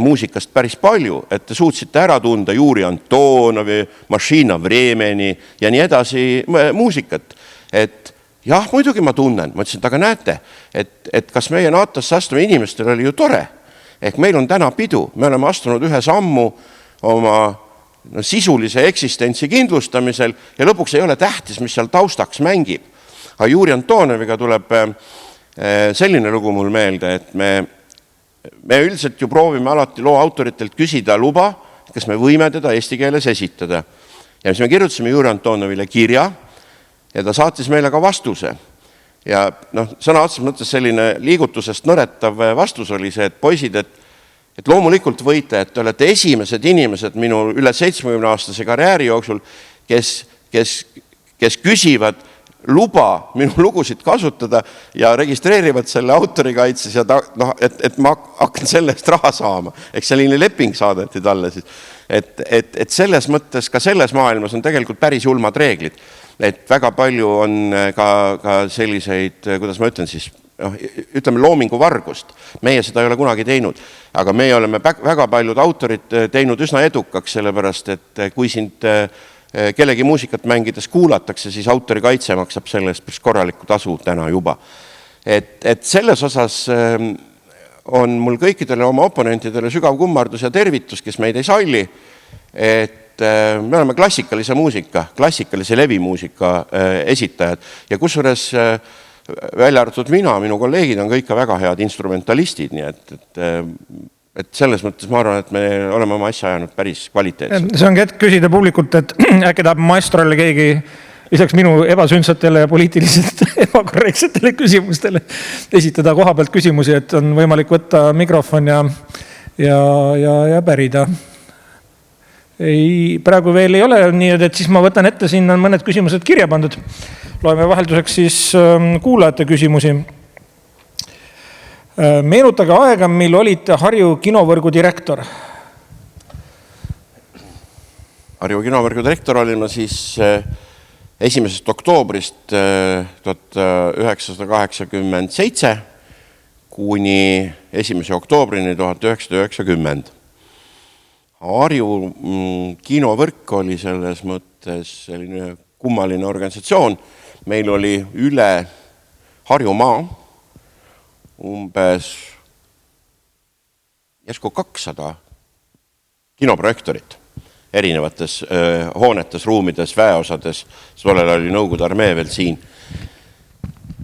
Speaker 2: muusikast päris palju, et te suutsite ära tunda Juri Antonovi, Mašina Vremeni ja nii edasi muusikat. Et jah, muidugi ma tunnen. Ma ütlesin, et aga näete, et kas meie NATO-sse astume inimestel oli ju tore. Ehk meil on täna pidu. Me oleme astunud ühe sammu oma sisulise eksistentsi kindlustamisel ja lõpuks ei ole tähtis, mis seal taustaks mängib. Aga Juri Antonoviga tuleb selline lugu mul meelde, et me üldiselt ju proovime alati loo autoritelt küsida luba, kas me võime teda eesti keeles esitada. Ja siis me kirjutasime Juri Antonovile kirja ja ta saatis meile ka vastuse. Ja sõna otseses mõttes selline liigutusest nõretav vastus oli see, et poisid, et loomulikult võite, et te olete esimesed inimesed minu üle 70-aastase karjääri jooksul, kes küsivad luba minu lugusid kasutada ja registreerivad selle autorikaitses ja et ma hakkan selle eest raha saama. Eks selline leping saadeti talle siis. Et selles mõttes ka selles maailmas on tegelikult päris julmad reeglid. Et väga palju on ka selliseid, kuidas ma ütlen siis, ütleme loomingu vargust. Meie seda ei ole kunagi teinud, aga meie oleme väga paljud autorid teinud üsna edukaks, sellepärast, et kui sind kellegi muusikat mängides kuulatakse, siis autori kaitse maksab selle eest korralikku tasu täna juba. Et selles osas on mul kõikidele oma oponentidele sügav kummardus ja tervitus, kes meid ei salli, et me oleme klassikalise muusika, klassikalise levimuusika esitajad ja kusjuures välja arvatud minu kolleegid on kõik väga head instrumentalistid, nii et selles mõttes ma arvan, et me oleme oma asja ajanud päris kvaliteetselt.
Speaker 1: See ongi hetk küsida publikult, et äkki tahab maestrole keegi lisaks minu ebasündsatele ja poliitiliselt ebakorrektsetele küsimustele esitada koha pealt küsimusi, et on võimalik võtta mikrofon ja pärida. Praegu veel ei ole, nii et siis ma võtan ette, siin on mõned küsimused kirja pandud. Loeme vahelduseks siis kuulajate küsimusi. Meenutage aega, mil olite Harju kinovõrgu direktor?
Speaker 2: Harju kinovõrgu direktor olin ma siis 1. oktoobrist 1987 kuni 1. oktoobrini 1990. Harju kinovõrk oli selles mõttes selline kummaline organisatsioon. Meil oli üle Harjumaa umbes järsku 200 kinoprojektorit erinevates hoonetes, ruumides, väeosades. Tollel oli Nõukogude armee veel siin.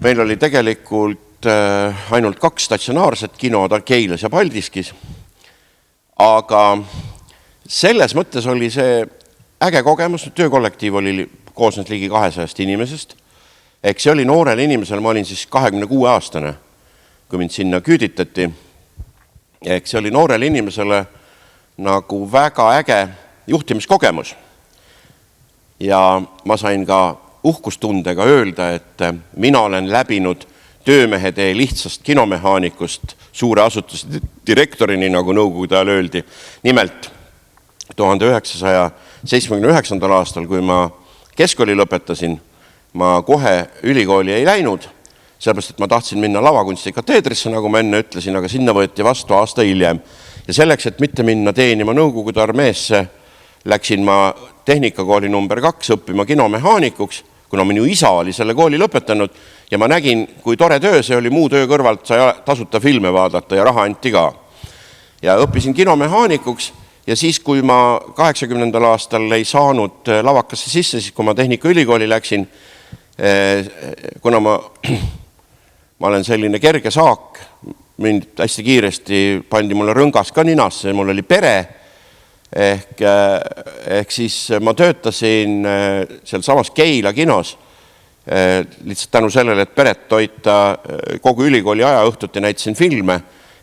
Speaker 2: Meil oli tegelikult ainult 2 statsionaarset kino Keilas ja Paldiskis. Aga selles mõttes oli see äge kogemus. Töökollektiiv oli koosnes ligi 200 inimesest. Eks see oli noorel inimesel, ma olin siis 26-aastane. Kui mind sinna küüditati, eks see oli noorele inimesele nagu väga äge juhtimiskogemus. Ja ma sain ka uhkustundega öelda, et mina olen läbinud töömehe tee lihtsast kinomehaanikust suure asutuse direktorini, nagu Nõukogude ajal öeldi. Nimelt 1979. aastal, kui ma keskkooli lõpetasin, ma kohe ülikooli ei läinud, sellepärast, et ma tahtsin minna lavakunsti kateedrisse, nagu ma enne ütlesin, aga sinna võeti vastu aasta hiljem. Ja selleks, et mitte minna teenima Nõukogude armeesse, läksin ma tehnikakooli number 2 õppima kinomehaanikuks, kuna minu isa oli selle kooli lõpetanud ja ma nägin, kui tore töö see oli, muu töö kõrvalt sai tasuta filme vaadata ja raha anti ka. Ja õppisin kinomehaanikuks ja siis, kui ma 80. aastal ei saanud lavakasse sisse, siis kui ma tehnikaülikooli läksin, kuna ma olen selline kerge saak, mind hästi kiiresti pandi mulle rõngas ka ninasse, mul oli pere, ehk siis ma töötasin seal samas Keila kinos, lihtsalt tänu sellele, et peret toita kogu ülikooli aja õhtuti näitasin filme,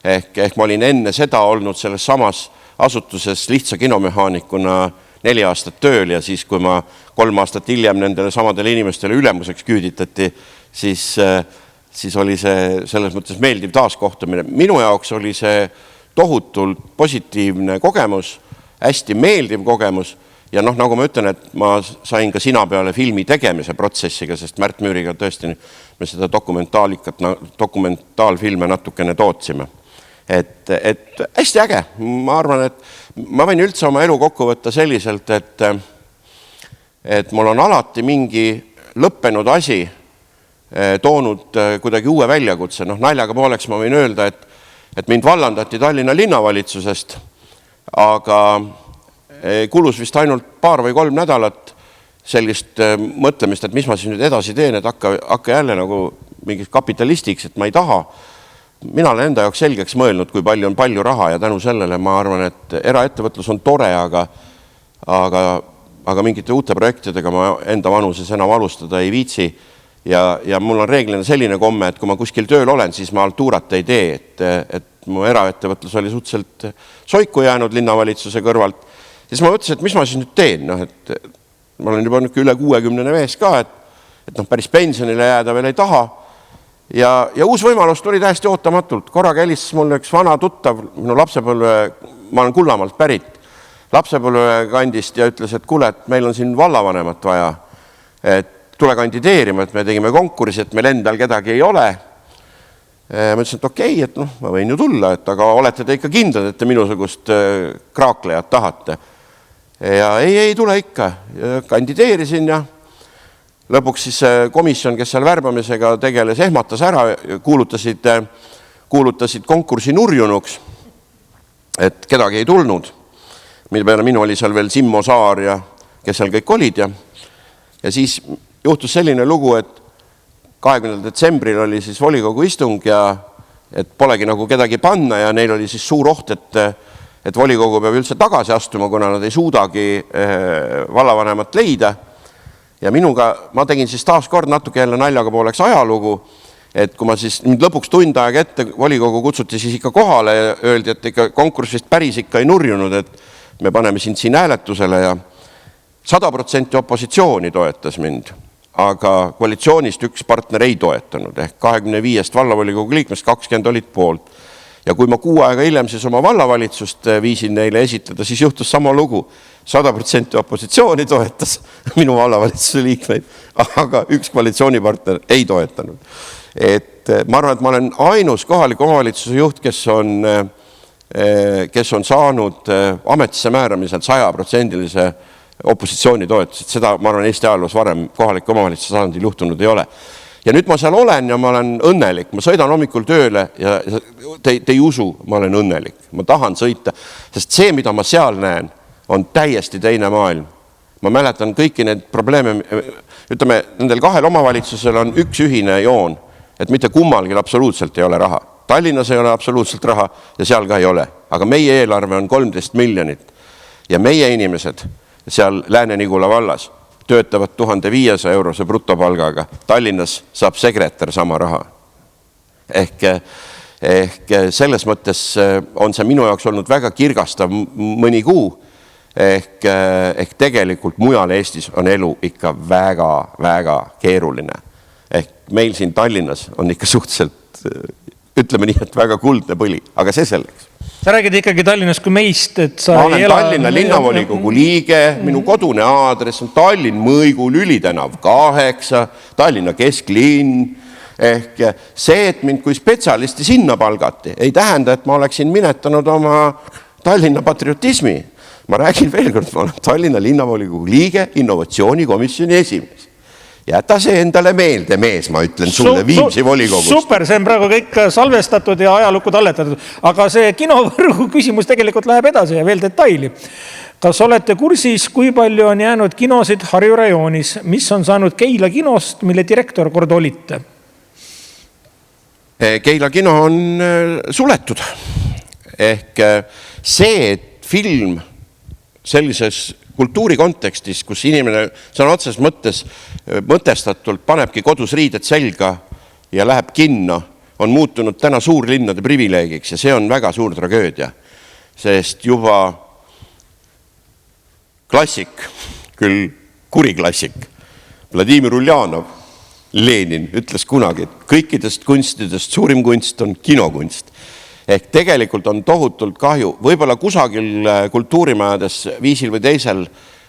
Speaker 2: ehk ma olin enne seda olnud selles samas asutuses lihtsa kinomehaanikuna 4 aastat tööl ja siis, kui ma 3 aastat hiljem nendele samadele inimestele ülemuseks küüditati, siis oli see selles mõttes meeldiv taaskohtumine. Minu jaoks oli see tohutult positiivne kogemus, hästi meeldiv kogemus ja noh, nagu ma ütlen, et ma sain ka Sina peale filmi tegemise protsessiga, sest Märt Müüriga tõesti me seda dokumentaalfilme natukene tootsime. Et hästi äge. Ma arvan, et ma võin üldse oma elu kokku võtta selliselt, et mul on alati mingi lõppenud asi toonud kuidagi uue väljakutse. Noh, naljaga pooleks ma võin öelda, et mind vallandati Tallinna linnavalitsusest, aga kulus vist ainult 2 või 3 nädalat sellist mõtlemist, et mis ma siis nüüd edasi teen, et hakka jälle nagu mingis kapitalistiks, et ma ei taha. Mina olen enda jaoks selgeks mõelnud, kui palju on palju raha ja tänu sellele ma arvan, et eraettevõtlus on tore, aga mingite uute projektidega ma enda vanuses enam alustada ei viitsi. Ja mul on reeglina selline komme, et kui ma kuskil tööl olen, siis ma altuurat ei tee, et mu eraettevõtlus oli suhteliselt soiku jäänud linnavalitsuse kõrvalt. Siis ma mõtlesin, et mis ma siis nüüd teen, et ma olen juba üle 60 mees ka, et päris pensionile jääda veel ei taha. Ja uus võimalus tuli täiesti ootamatult. Korraga helistas mulle üks vana tuttav, minu lapsepõlve, ma olen Kullamaalt pärit, lapsepõlve kandist ja ütles, et kuule, et meil on siin vallavanemat vaja, et tule kandideerima, et me tegime konkursi, et meil endal kedagi ei ole. Ma ütlesin, et okei, et ma võin ju tulla, aga olete te ikka kindlad, et te minusugust kraaklejat tahate. Ja ei tule ikka. Kandideerisin ja lõpuks siis komisjon, kes seal värbamisega tegeles, ehmatas ära, kuulutasid konkursi nurjunuks, et kedagi ei tulnud. Mille peale minu oli seal veel Simmo Saar ja kes seal kõik olid ja siis juhtus selline lugu, et 20. detsembril oli siis volikogu istung ja et polegi nagu kedagi panna ja neil oli siis suur oht, et volikogu peab üldse tagasi astuma, kuna nad ei suudagi vallavanemat leida. Ja ma tegin siis taas kord natuke jälle naljaga pooleks ajalugu, et kui ma siis lõpuks tund aega ette volikogu kutsuti siis ikka kohale ja öeldi, et ikka konkursist päris ikka ei nurjunud, et me paneme siin hääletusele ja 100% opositsiooni toetas mind, aga koalitsioonist üks partner ei toetanud, ehk 25 vallavolikogu liikmest 20 olid poolt. Ja kui ma 6 aega hiljem siis oma vallavalitsust viisin neile esitleda, siis juhtus sama lugu. 100% opositsiooni toetas minu vallavalitsuse liikmeid, aga üks koalitsioonipartner ei toetanud. Et ma arvan, et ma olen ainus kohaliku omavalitsuse juht, kes on saanud ametisse määramisel 100% opositsiooni toetused. Seda, ma arvan, Eesti ajaloos varem kohaliku omavalitsuse tasandil juhtunud ei ole. Ja nüüd ma seal olen ja ma olen õnnelik. Ma sõidan hommikul tööle ja te ei usu, ma olen õnnelik. Ma tahan sõita, sest see, mida ma seal näen, on täiesti teine maailm. Ma mäletan kõiki need probleeme, ütleme, nendel 2 omavalitsusel on üks ühine joon, et mitte kummalgi absoluutselt ei ole raha. Tallinnas ei ole absoluutselt raha ja seal ka ei ole. Aga meie eelarve on 13 miljonit ja meie inimesed seal Lääne-Nigula vallas töötavad 1500 eurose brutopalgaga. Tallinnas saab sekretär sama raha. Ehk selles mõttes on see minu jaoks olnud väga kirgastav mõni kuu. Ehk tegelikult mujal Eestis on elu ikka väga, väga keeruline. Ehk meil siin Tallinnas on ikka suhteliselt, ütleme nii, et väga kuldne põli, aga see selleks.
Speaker 1: Sa räägid ikkagi Tallinnas kui meist, et sa
Speaker 2: ma olen Tallinna linnavolikogu liige, minu kodune aadress on Tallinn Mõigu Lülitänав 8, Tallinna kesklinn. Ehk see, et mind kui spetsialisti sinna palgati, ei tähenda, et ma oleksin minetanud oma Tallinna patriotismi. Ma räägin veel kord, ma olen Tallinna linnavolikogu liige, innovatsioonikomisjoni esimees. Jäta see endale meelde, mees, ma ütlen sulle Viimsi volikogust.
Speaker 1: Super, see on praegu kõik salvestatud ja ajalukku talletatud. Aga see kinovõrgu küsimus tegelikult läheb edasi ja veel detaili. Kas olete kursis, kui palju on jäänud kinosid Harju rajoonis? Mis on saanud Keila kinost, mille direktor kord olite?
Speaker 2: Keila kino on suletud. Ehk see, et film sellises kultuuri kontekstis, kus inimene sõna otseses mõtestatult panebki kodus riided selga ja läheb kinno, on muutunud täna suurlinnade privileegiks ja see on väga suur tragöödia. Sest juba klassik, küll kuriklassik, Vladimir Uljanov, Lenin, ütles kunagi, et kõikidest kunstidest suurim kunst on kinokunst. Ehk tegelikult on tohutult kahju, võib-olla kusagil kultuurimajades viisil või teisel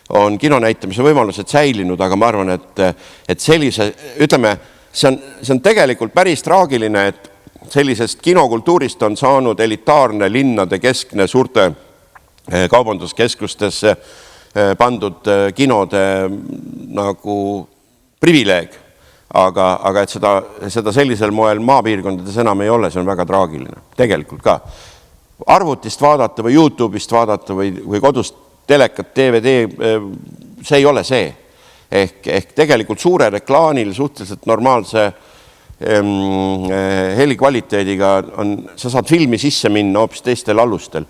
Speaker 2: on kinonäitamise võimalused säilinud, aga ma arvan, et sellise, ütleme, see on tegelikult päris traagiline, et sellisest kinokultuurist on saanud elitaarne linnade keskne suurte kaubanduskeskustesse pandud kinode nagu privileeg. Aga et seda sellisel moel maapiirkondades enam ei ole, see on väga traagiline. Tegelikult ka. Arvutist vaadata või YouTube'ist vaadata või kodust telekat, DVD, see ei ole see. Ehk tegelikult suure reklaanil suhteliselt normaalse helikvaliteediga sa saad filmi sisse minna hoopis teistel alustel.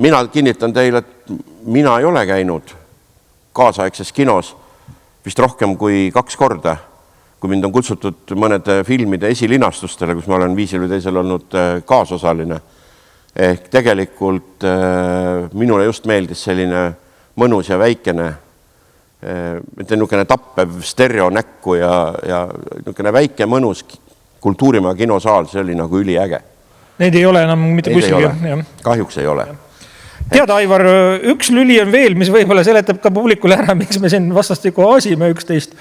Speaker 2: Mina kinnitan teile, et mina ei ole käinud kaasaegses kinos vist rohkem kui 2 korda, kui mind on kutsutud mõnede filmide esilinastustele, kus ma olen viisil või teisel olnud kaasosaline. Ehk tegelikult minule just meeldis selline mõnus ja väikene, mitte niisugune tappev stereo näkku ja niisugune väike mõnus kultuurimaa kinosaal, see oli nagu üliäge.
Speaker 1: Neid ei ole enam mitte kuskil.
Speaker 2: Kahjuks ei ole.
Speaker 1: Teada, Aivar, üks lüli on veel, mis võib-olla seletab ka publikule ära, miks me siin vastastiku aasime 11.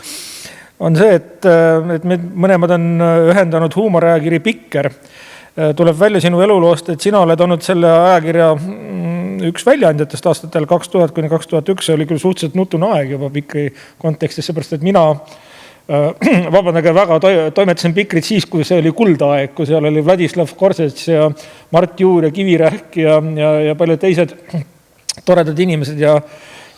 Speaker 1: On see, et me mõlemad on ühendanud huumoriajakiri Pikker. Tuleb välja sinu eluloost, et sina oled olnud selle ajakirja üks väljaandjatest aastatel 2000–2001. See oli küll suhteliselt nutune aeg juba Pikri kontekstis, seepärast, et mina vabandage väga toimetasin Pikrit siis, kui see oli kuldaeg, kui seal oli Vladislav Korsets ja Mart Juur ja Kivirähk ja paljud teised toredad inimesed ja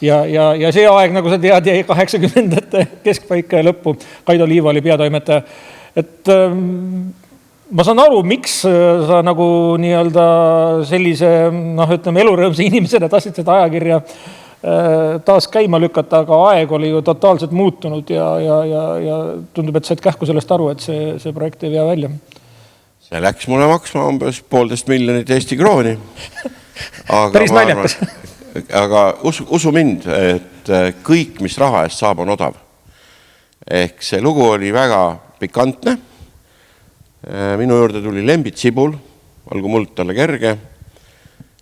Speaker 1: see aeg, nagu sa tead, jäi 80-ndate keskpaika ja lõppu. Kaido Liiva oli peatoimetaja. Et ma saan aru, miks sa nagu nii-öelda sellise, ütleme, elurõõmse inimesena tahtsid seda ajakirja taas käima lükata, aga aeg oli ju totaalselt muutunud ja tundub, et said kähku sellest aru, et see projekt ei vea välja.
Speaker 2: See läks mulle maksma umbes 1,5 miljonit Eesti krooni.
Speaker 1: Päris naljakas.
Speaker 2: Aga usu mind, et kõik, mis raha eest saab, on odav. Ehk see lugu oli väga pikantne. Minu juurde tuli Lembit Sibul, olgu muld talle kerge.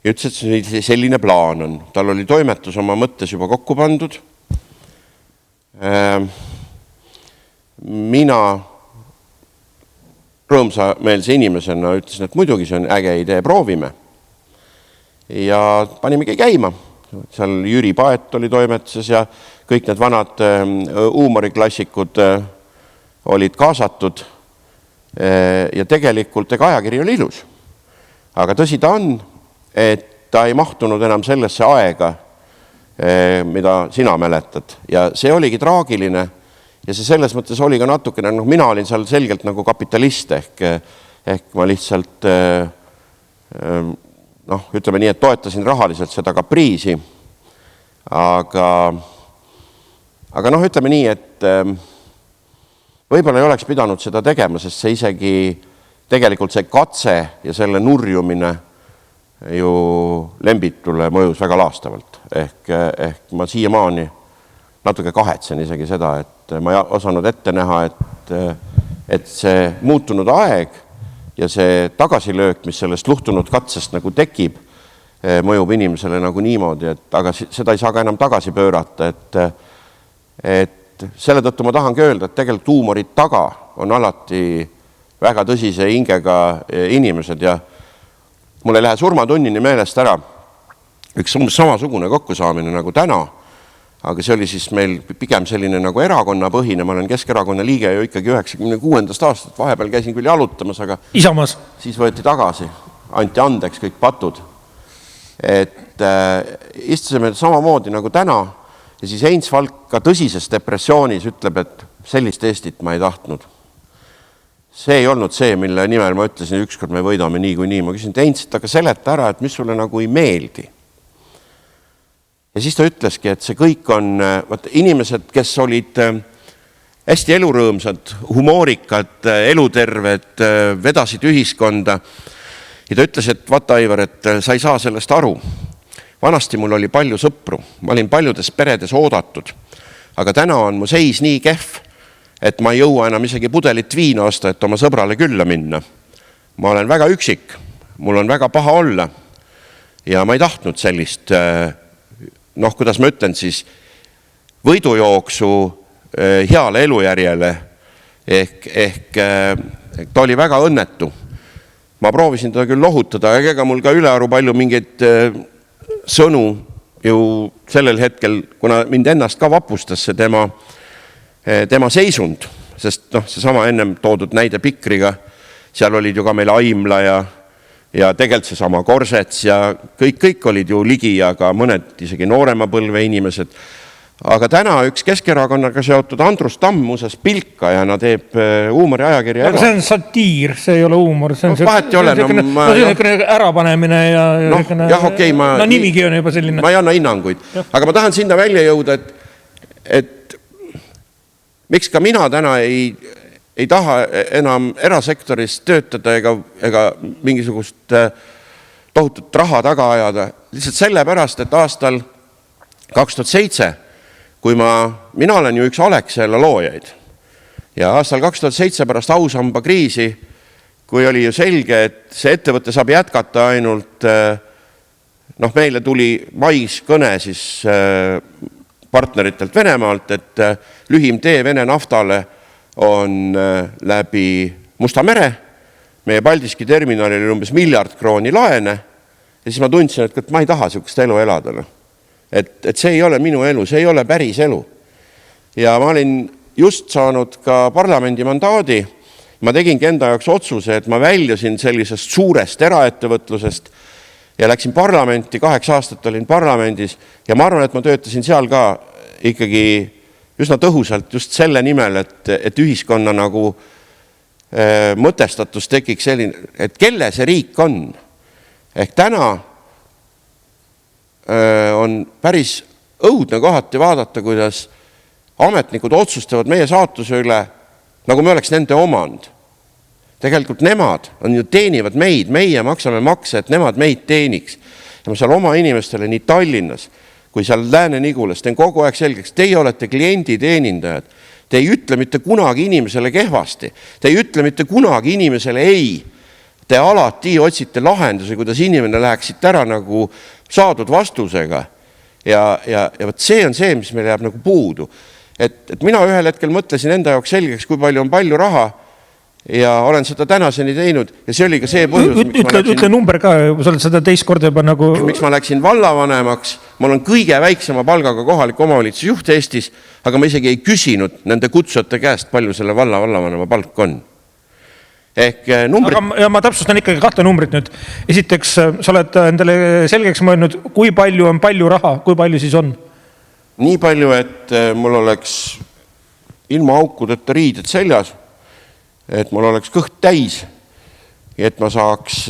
Speaker 2: Ja ütles, et selline plaan on. Tal oli toimetus oma mõttes juba kokku pandud. Mina rõõmsa meelse inimesena ütlesin, et muidugi see on äge idee, proovime. Ja panimegi käima. Seal Jüri Paet oli toimetuses ja kõik need vanad huumoriklassikud olid kaasatud. Ja tegelikult ajakiri oli ilus. Aga tõsi ta on, et ta ei mahtunud enam sellesse aega, mida sina mäletad. Ja see oligi traagiline ja see selles mõttes oli ka natukene, mina olin seal selgelt nagu kapitalist ehk ma lihtsalt ütleme nii, et toetasin rahaliselt seda kapriisi. Aga ütleme nii, et võib-olla ei oleks pidanud seda tegema, sest see isegi tegelikult see katse ja selle nurjumine ju Lembitule mõjus väga laastavalt. Ehk ma siiamaani natuke kahetsen isegi seda, et ma ei osanud ette näha, et see muutunud aeg ja see tagasilöök, mis sellest luhtunud katsest nagu tekib, mõjub inimesele nagu niimoodi, aga seda ei saa ka enam tagasi pöörata. Et selle tõttu ma tahangi öelda, et tegelikult huumorid taga on alati väga tõsise hingega inimesed ja mul ei lähe surmatunnini meelest ära üks samasugune kokkusaamine nagu täna, aga see oli siis meil pigem selline nagu erakonnapõhine, ma olen Keskerakonna liige ju ikkagi 96. aastat, vahepeal käisin küll jalutamas, aga
Speaker 1: Isamas.
Speaker 2: Siis võeti tagasi, anti andeks kõik patud. Et istusime samamoodi nagu täna ja siis Heinz Valk ka tõsises depressioonis ütleb, et sellist Eestit ma ei tahtnud. See ei olnud see, mille nimel ma ütlesin, ükskord me võidame nii. Ma küsin, et Heinz, aga seleta ära, et mis sulle nagu ei meeldi. Ja siis ta ütleski, et see kõik on inimesed, kes olid hästi elurõõmsad, humoorikad, eluterved, vedasid ühiskonda. Ja ta ütles, et vaata, Aivar, et sa ei saa sellest aru. Vanasti mul oli palju sõpru, ma olin paljudes peredes oodatud, aga täna on mu seis nii kehv, et ma ei jõua enam isegi pudelit viina osta, et oma sõbrale külla minna. Ma olen väga üksik, mul on väga paha olla ja ma ei tahtnud sellist, kuidas ma ütlen siis, võidujooksu heale elujärjele ehk ta oli väga õnnetu. Ma proovisin teda küll lohutada, aga ega mul ka ülearu palju mingeid sõnu ju sellel hetkel, kuna mind ennast ka vapustas see tema seisund, sest seesama ennem toodud näide Pikriga, seal olid ju ka meil Aimla ja tegelikult seesama Korsets ja kõik olid ju ligi, aga mõned isegi noorema põlve inimesed. Aga täna üks Keskerakonnaga seotud Andrus Tamm muuses Pilkajana teeb huumori ajakirja.
Speaker 1: Aga see on satiir, see ei ole huumor. See on
Speaker 2: vahet ei ole.
Speaker 1: Ärapanemine ja nimigi on juba selline.
Speaker 2: Ma ei anna hinnanguid. Aga ma tahan sinna välja jõuda, et miks ka mina täna ei taha enam erasektoris töötada ega mingisugust tohutut raha taga ajada. Lihtsalt sellepärast, et aastal 2007 kui mina olen ju üks Alexela loojaid ja aastal 2007 pärast ausamba kriisi, kui oli ju selge, et see ettevõte saab jätkata ainult, meile tuli mais kõne siis partneritelt Venemaalt, et lühim tee Vene naftale on läbi Musta mere, meie Paldiski terminalil umbes 1 miljard krooni laene ja siis ma tundsin, et ma ei taha sellist elu elada. Et see ei ole minu elu, see ei ole päris elu. Ja ma olin just saanud ka parlamendi mandaadi. Ma tegingi enda jaoks otsuse, et ma väljusin sellisest suurest eraettevõtlusest ja läksin parlamenti, 8 aastat olin parlamendis ja ma arvan, et ma töötasin seal ka ikkagi üsna tõhusalt just selle nimel, et ühiskonna nagu mõtestatus tekiks selline, et kelle see riik on. Ehk täna on päris õudne kohati vaadata, kuidas ametnikud otsustavad meie saatuse üle, nagu me oleks nende omand. Tegelikult nemad teenivad meid, meie maksame makse, et nemad meid teeniks. Ja ma seal oma inimestele nii Tallinnas, kui seal Lääne-Nigulas, teen kogu aeg selgeks, teie olete kliendi teenindajad. Te ei ütle mitte kunagi inimesele kehvasti. Te ei ütle mitte kunagi inimesele ei. Te alati otsite lahendusi, kuidas inimene läheks siit ära nagu saadud vastusega. Ja see on see, mis meil jääb nagu puudu. Et mina ühel hetkel mõtlesin enda jaoks selgeks, kui palju on palju raha ja olen seda tänaseni teinud ja see oli ka see põhjus.
Speaker 1: Ütle number ka, sa oled seda teist korda juba nagu...
Speaker 2: Miks ma läksin vallavanemaks, ma olen kõige väiksema palgaga kohaliku omavalitsuse juht Eestis, aga ma isegi ei küsinud nende kutsujate käest, palju selle vallavanema palk on. Ehk numbrid...
Speaker 1: Ja ma täpsustan ikkagi 2 numbrit nüüd. Esiteks, sa oled endale selgeks mõelnud, kui palju on palju raha, kui palju siis on?
Speaker 2: Nii palju, et mul oleks ilma aukudeta riided seljas, et mul oleks kõht täis, et ma saaks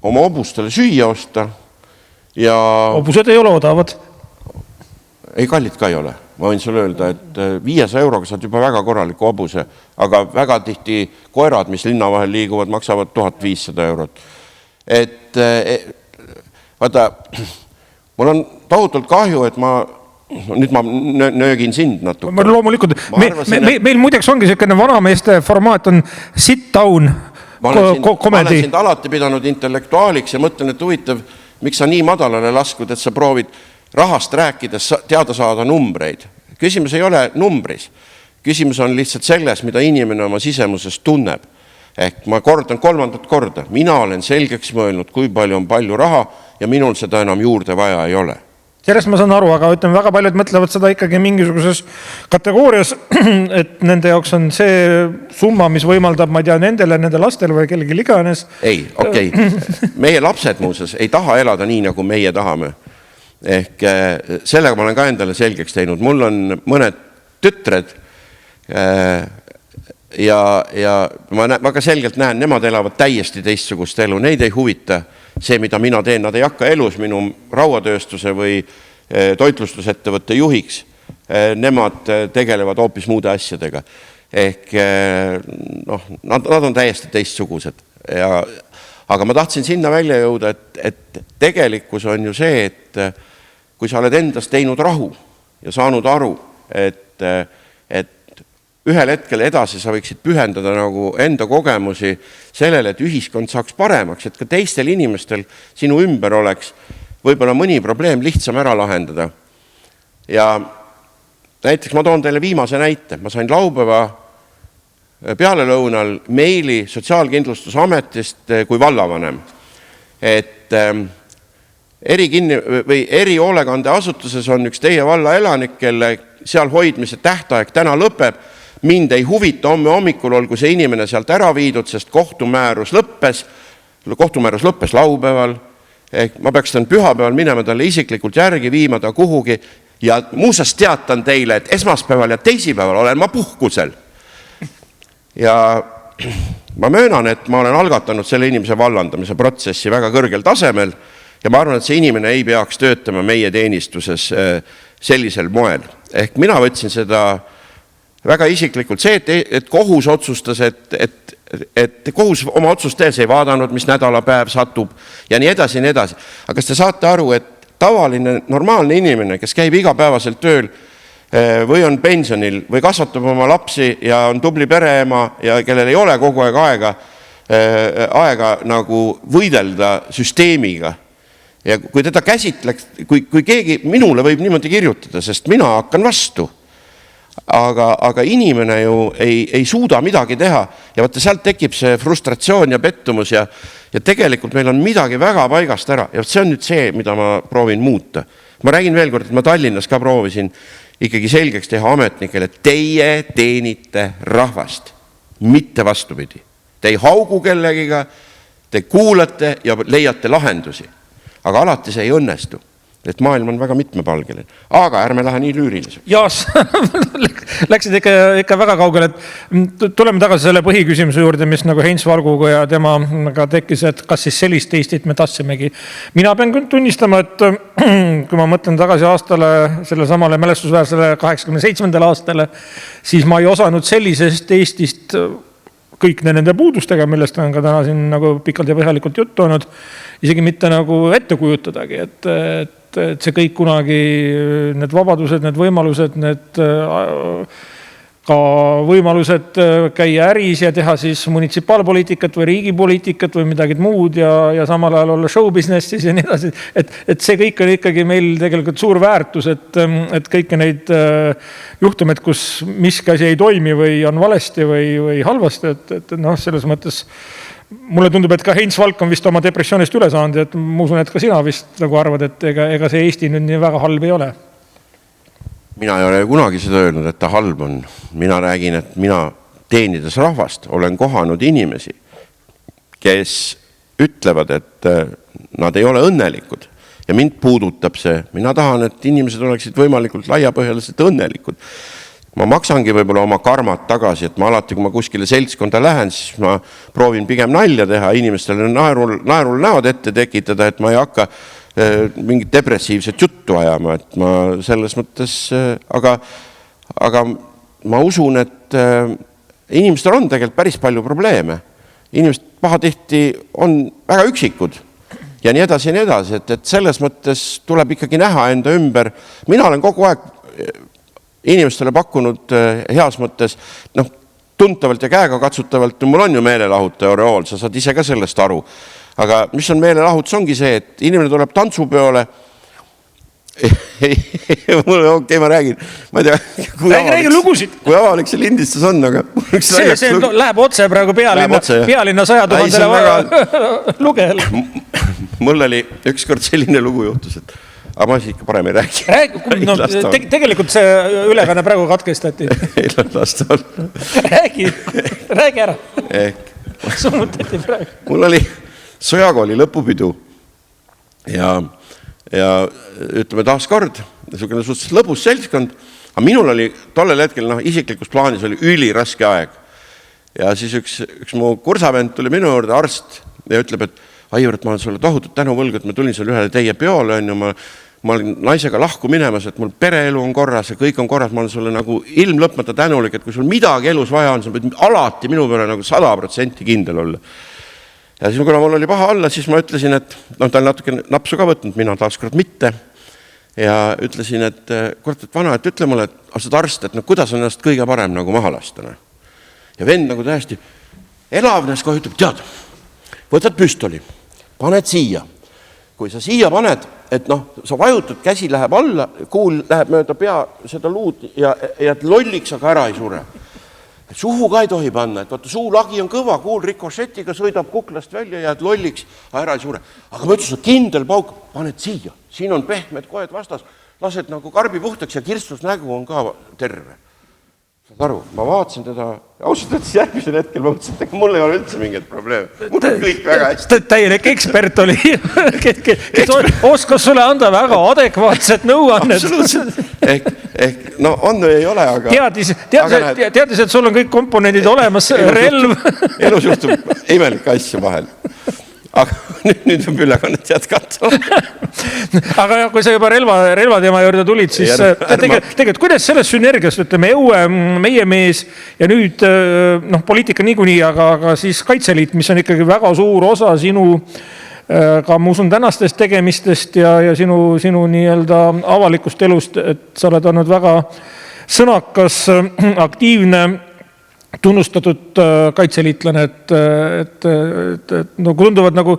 Speaker 2: oma hobustele süüa osta ja...
Speaker 1: Hobused ei ole odavad.
Speaker 2: Ei, kallid ka ei ole. Ma võin sulle öelda, et 500 euroga saad juba väga korraliku hobuse, aga väga tihti koerad, mis linna vahel liiguvad, maksavad 1500 eurot. Et vaata, mul on tohutult kahju, et nüüd ma nöögin sind natuke.
Speaker 1: Loomulikult. Meil muideks ongi selline vanameeste formaat on sit down komedi.
Speaker 2: Ma olen sind alati pidanud intellektuaaliks ja mõtlen, et huvitav, miks sa nii madalale laskud, et sa proovid rahast rääkides teada saada numbreid. Küsimus ei ole numbris. Küsimus on lihtsalt selles, mida inimene oma sisemuses tunneb. Ehk ma kordan 3. korda. Mina olen selgeks mõelnud, kui palju on palju raha ja minul seda enam juurde vaja ei ole.
Speaker 1: Sellest ma saan aru, aga ütleme, väga paljud mõtlevad seda ikkagi mingisuguses kategoorias, et nende jaoks on see summa, mis võimaldab, ma ei tea, nende lastele või kellegi iganes.
Speaker 2: Ei, okei. Meie lapsed muuses ei taha elada nii, nagu meie tahame. Ehk sellega ma olen ka endale selgeks teinud. Mul on mõned tütred ja ma väga selgelt näen, nemad elavad täiesti teistsugust elu. Neid ei huvita see, mida mina teen. Nad ei hakka elus minu rauatööstuse või toitlustusettevõtte juhiks. Nemad tegelevad hoopis muude asjadega. Ehk nad on täiesti teistsugused. Aga ma tahtsin sinna välja jõuda, et tegelikkus on ju see, et kui sa oled endast teinud rahu ja saanud aru, et ühel hetkel edasi sa võiksid pühendada nagu enda kogemusi sellele, et ühiskond saaks paremaks, et ka teistel inimestel sinu ümber oleks võib-olla mõni probleem lihtsam ära lahendada. Ja näiteks ma toon teile viimase näite. Ma sain laupäeva pealelõunal meili Sotsiaalkindlustusametist kui vallavanem, et erihoolekandeasutuses on üks teie valla elanik, kelle seal hoidmise tähtaeg täna lõpeb. Mind ei huvita homme hommikul, olgu see inimene sealt ära viidud, sest kohtumäärus lõppes laupäeval. Ma peaks tämän pühapäeval minema talle isiklikult järgi, viima ta kuhugi ja muuseas teatan teile, et esmaspäeval ja teisipäeval olen ma puhkusel. Ja ma möönan, et ma olen algatanud selle inimese vallandamise protsessi väga kõrgel tasemel ja ma arvan, et see inimene ei peaks töötama meie teenistuses sellisel moel. Ehk mina võtsin seda väga isiklikult see, et kohus otsustas, et kohus oma otsust tees ei vaadanud, mis nädalapäev satub ja nii edasi ja nii edasi. Aga kas te saate aru, et tavaline normaalne inimene, kes käib igapäevaselt tööl või on pensionil või kasvatab oma lapsi ja on tubli pereema ja kellel ei ole kogu aega nagu võidelda süsteemiga. Ja kui teda käsitleks, kui keegi minule võib niimoodi kirjutada, sest mina hakkan vastu, aga inimene ju ei suuda midagi teha ja vaata sealt tekib see frustratsioon ja pettumus ja tegelikult meil on midagi väga paigast ära ja see on nüüd see, mida ma proovin muuta. Ma räägin veel kord, et ma Tallinnas ka proovisin ikkagi selgeks teha ametnikele, et teie teenite rahvast, mitte vastupidi. Te ei haugu kellegiga, te kuulate ja leiate lahendusi. Aga alati see ei õnnestu, et maailm on väga mitmepalgeline. Aga ärme lähe nii lüüriliseks.
Speaker 1: Jaas, läksid ikka väga kaugele. Tuleme tagasi selle põhiküsimuse juurde, mis nagu Heinz Valguga ja temaga tekkis, et kas siis sellist Eestit me tassimegi. Mina pean tunnistama, et kui ma mõtlen tagasi aastale, selle samale mälestusväärsele 87. aastale, siis ma ei osanud sellisest Eestist kõik nende puudustega, millest on ka täna siin nagu pikalt ja põhjalikult juttu olnud, isegi mitte nagu ette kujutadagi, et see kõik kunagi, need vabadused, need võimalused, need ka võimalused käia äris ja teha siis munitsipaalpoliitikat või riigipoliitikat või midagi muud ja samal ajal olla show businessis ja nii edasi. Et see kõik on ikkagi meil tegelikult suur väärtus, et kõiki neid juhtumeid, kus miski asi ei toimi või on valesti või halvasti, et selles mõttes mulle tundub, et ka Heinz Valk on vist oma depressioonist üle saanud, et ma usun, et ka sina vist nagu arvad, et ega see Eesti nüüd nii väga halb ei ole.
Speaker 2: Mina ei ole kunagi seda öelnud, et ta halb on. Mina räägin, et mina teenides rahvast olen kohanud inimesi, kes ütlevad, et nad ei ole õnnelikud. Ja mind puudutab see. Mina tahan, et inimesed oleksid võimalikult laiapõhjaliselt õnnelikud. Ma maksangi võib-olla oma karmat tagasi, et ma alati, kui ma kuskile seltskonda lähen, siis ma proovin pigem nalja teha, inimestele naerul näod ette tekitada, et ma ei hakka mingit depressiivset juttu ajama, et ma selles mõttes, aga ma usun, et inimestel on tegelikult päris palju probleeme. Inimesed pahatihti on väga üksikud ja nii edasi, et selles mõttes tuleb ikkagi näha enda ümber. Mina olen kogu aeg inimestele pakkunud heas mõttes, tuntavalt ja käega katsutavalt, mul on ju meelelahutaja oreool, sa saad ise ka sellest aru. Aga mis on meelelahutus, ongi see, et inimene tuleb tantsupeole. Okei, ma räägin. Ma ei tea, kui avalik see lindistus on, aga...
Speaker 1: See läheb otse praegu pealinna 100 000 lugejal.
Speaker 2: Mul oli ükskord selline lugu juhtus, et aga ma siis ikka parem ei räägi.
Speaker 1: Tegelikult see ülekanne praegu katkestati.
Speaker 2: Ei lasta olla.
Speaker 1: Räägi ära. Summutati praegu.
Speaker 2: Mul oli Sõjakooli lõpupidu ja ütleme taas kord, niisugune suhteliselt lõbus seltskond, aga minul oli tollel hetkel isiklikus plaanis oli üliraske aeg. Ja siis üks mu kursavend tuli minu juurde, arst, ja ütleb, et Aivar, et ma olen sulle tohutut tänuvõlgu, et ma tulin sulle ühele teie peole, ma olen naisega lahku minemas, et mul pereelu on korras ja kõik on korras, ma olen sulle nagu ilm lõpmata tänulik, et kui sul midagi elus vaja on, sa pead alati minu peale nagu 100% kindel olla. Ja siis, kuna mul oli paha olla, siis ma ütlesin, et ta on natuke napsu ka võtnud, mina taaskord mitte. Ja ütlesin, et kurat, et vana, et ütle mulle, et asjad arst, et kuidas on ennast kõige parem nagu maha lastana. Ja vend nagu tähesti elavnes kohe ütleb, tead, võtad püstoli, paned siia. Kui sa siia paned, et noh, sa vajutad, käsi läheb alla, kuul läheb mööda pea seda luud ja lolliks, aga ära ei sure. Suhu ka ei tohi panna, et vaata, suulagi on kõva, kuul rikošetiga sõidab kuklast välja ja lolliks, aga ära ei sure. Aga ma ütlesin, kindel pauk, paned siia, siin on pehmed koed vastas, lased nagu karbi puhtaks ja kirstus nägu on ka terve. Saad aru, ma vaatasin teda, ausalt ütles järgmisel hetkel, ma mõtlesin, et mul ei ole üldse mingit probleem. Mul on kõik väga hästi.
Speaker 1: Täielik ekspert oli, kes oskas sulle anda väga adekvaatset nõuannet.
Speaker 2: Absoluutselt. Ehk no on või ei ole, aga...
Speaker 1: Teadis, et sul on kõik komponendid olemas, relv.
Speaker 2: Elus juhtub imelik asju vahel. Aga nüüd on ülekannet jätkata.
Speaker 1: Aga kui sa juba relva teema juurde tulid, siis tegelikult kuidas selles sünergiast, ütleme, Eue, meie mees ja nüüd poliitika niikuinii, aga siis Kaitseliit, mis on ikkagi väga suur osa sinu, ka ma usun tänastest tegemistest ja sinu nii-öelda avalikust elust, et sa oled olnud väga sõnakas, aktiivne, tunnustatud kaitseliitlane, et no tunduvad nagu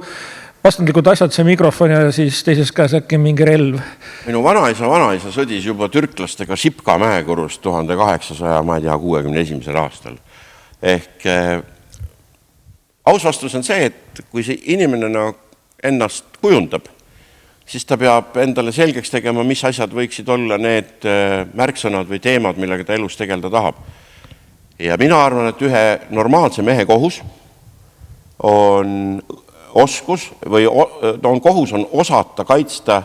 Speaker 1: vastandlikud asjad, see mikrofon ja siis teises käes äkki mingi relv.
Speaker 2: Minu vanaisa sõdis juba türklastega Šipka mäekurust 1861. aastal. Ehk aus vastus on see, et kui see inimene ennast kujundab, siis ta peab endale selgeks tegema, mis asjad võiksid olla need märksõnad või teemad, millega ta elus tegelda tahab. Ja mina arvan, et ühe normaalse mehe kohus on oskus või on kohus on osata kaitsta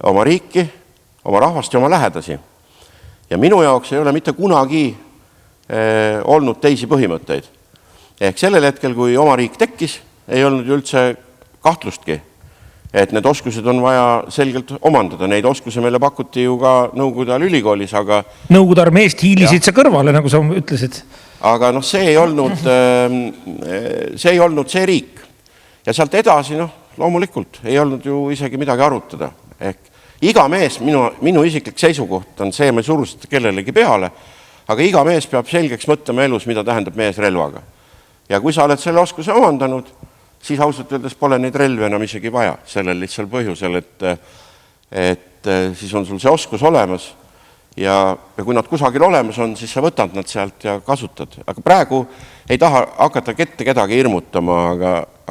Speaker 2: oma riiki, oma rahvast ja oma lähedasi. Ja minu jaoks ei ole mitte kunagi olnud teisi põhimõtteid. Ehk sellel hetkel, kui oma riik tekkis, ei olnud üldse kahtlustki, et need oskused on vaja selgelt omandada. Neid oskuse meile pakuti ju ka Nõukogude ajal ülikoolis, aga...
Speaker 1: Nõukogude armeest hiilisid sa kõrvale, nagu sa ütlesid.
Speaker 2: Aga noh, see ei olnud see riik. Ja sealt edasi, loomulikult ei olnud ju isegi midagi arutada. Ehk iga mees, minu isiklik seisukoht on see, ma ei suru seda kellelegi peale, aga iga mees peab selgeks mõtlema elus, mida tähendab mees relvaga. Ja kui sa oled selle oskuse omandanud, siis ausalt öeldes pole neid relvi enam isegi vaja sellel lihtsal põhjusel, et siis on sul see oskus olemas ja kui nad kusagil olemas on, siis sa võtad nad sealt ja kasutad. Aga praegu ei taha hakata kedagi hirmutama,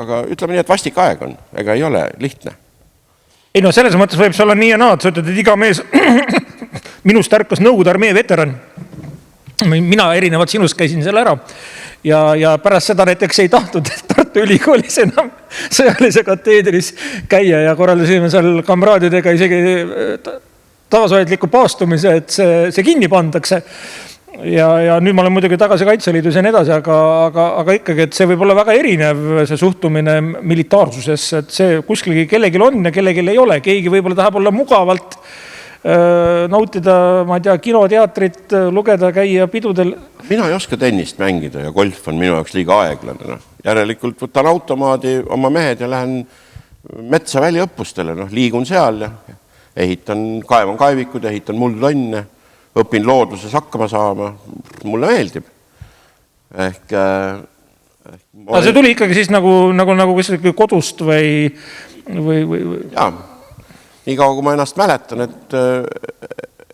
Speaker 2: aga ütleme nii, et vastik aeg on, ega ei ole lihtne.
Speaker 1: Ei no selles mõttes võib see olla nii ja naad, sa ütled, et iga mees minust ärkas Nõukogude armee veteran. Mina erinevalt sinust käisin selle ära. Ja pärast seda näiteks ei tahtnud Tartu ülikoolis enam sõjalise kateedris käia ja korraldasime seal kamraadidega isegi tavasoetliku paastumise, et see kinni pandakse. Ja nüüd ma olen muidugi tagasi Kaitseliidus ja nii edasi, aga ikkagi, et see võib olla väga erinev, see suhtumine militaarsusesse, et see kuskil kellegil on ja kellegil ei ole. Keegi võib-olla tahab olla mugavalt nautida, ma ei tea, kinoteatrit, lugeda, käia pidudel.
Speaker 2: Mina ei oska tennist mängida ja golf on minu jaoks liiga aeglane. Järelikult võtan automaadi oma mehed ja lähen metsa väliõppustele, liigun seal ja kaevan kaevikud, ehitan muldonne, õpin looduses hakkama saama, mulle meeldib. Ehk... see tuli ikkagi siis nagu kodust või... Jaa. Nii kaua, kui ma ennast mäletan, et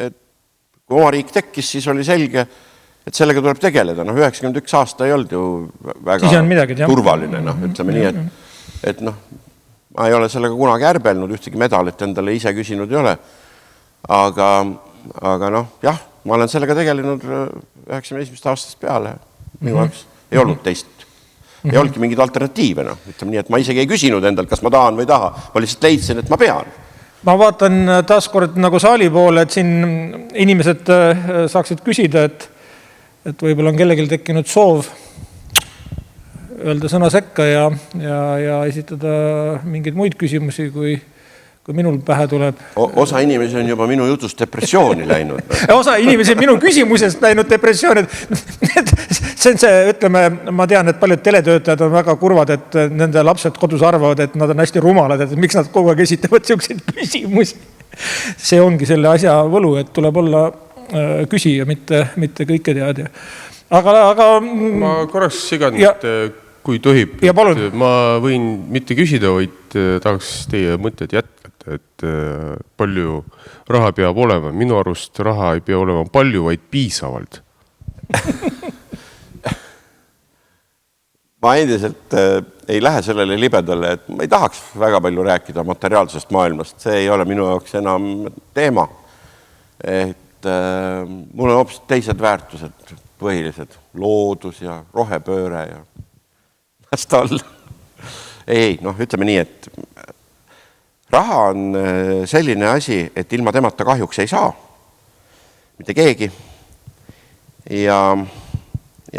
Speaker 2: kui oma riik tekkis, siis oli selge, et sellega tuleb tegeleda. 91 aasta ei olnud ju väga turvaline. Ütleme nii, et ma ei ole sellega kunagi ärbelnud, ühtegi medalit endale ise küsinud ei ole. Aga jah, ma olen sellega tegelenud 91 aastast peale. Minu jaoks ei olnud teist. Ei olnudki mingid alternatiive. Ütleme nii, et ma isegi ei küsinud endalt, kas ma tahan või taha. Ma lihtsalt leidsin, et ma pean.
Speaker 1: Ma vaatan taaskord nagu saali poole, et siin inimesed saaksid küsida, et võib-olla on kellelgi tekkinud soov öelda sõna sekka ja esitada mingeid muid küsimusi, kui minul pähe tuleb. Osa inimesi on juba minu jutust depressiooni läinud. Osa inimesi on minu küsimusest läinud depressiooni. See on see, ütleme, ma tean, et paljud teletöötajad on väga kurvad, et nende lapsed kodus arvavad, et nad on hästi rumalad, et miks nad kogu aeg esitavad selliseid küsimusi. See ongi selle asja võlu, et tuleb olla küsija, mitte kõike teada. Aga...
Speaker 3: Ma korraks sigan, kui tohib,
Speaker 1: Ja palun.
Speaker 3: ma võin mitte küsida, vaid tahaks teie mõtted jätkata, et palju raha peab olema. Minu arust raha ei pea olema palju, vaid piisavalt.
Speaker 2: Ma endiselt ei lähe sellele libedale, et ma ei tahaks väga palju rääkida materiaalsest maailmast. See ei ole minu jaoks enam teema. Et mul on hoopis teised väärtused, põhilised, loodus ja rohepööre ja vasta all. Ei, ütleme nii, et raha on selline asi, et ilma temata kahjuks ei saa. Mitte keegi. Ja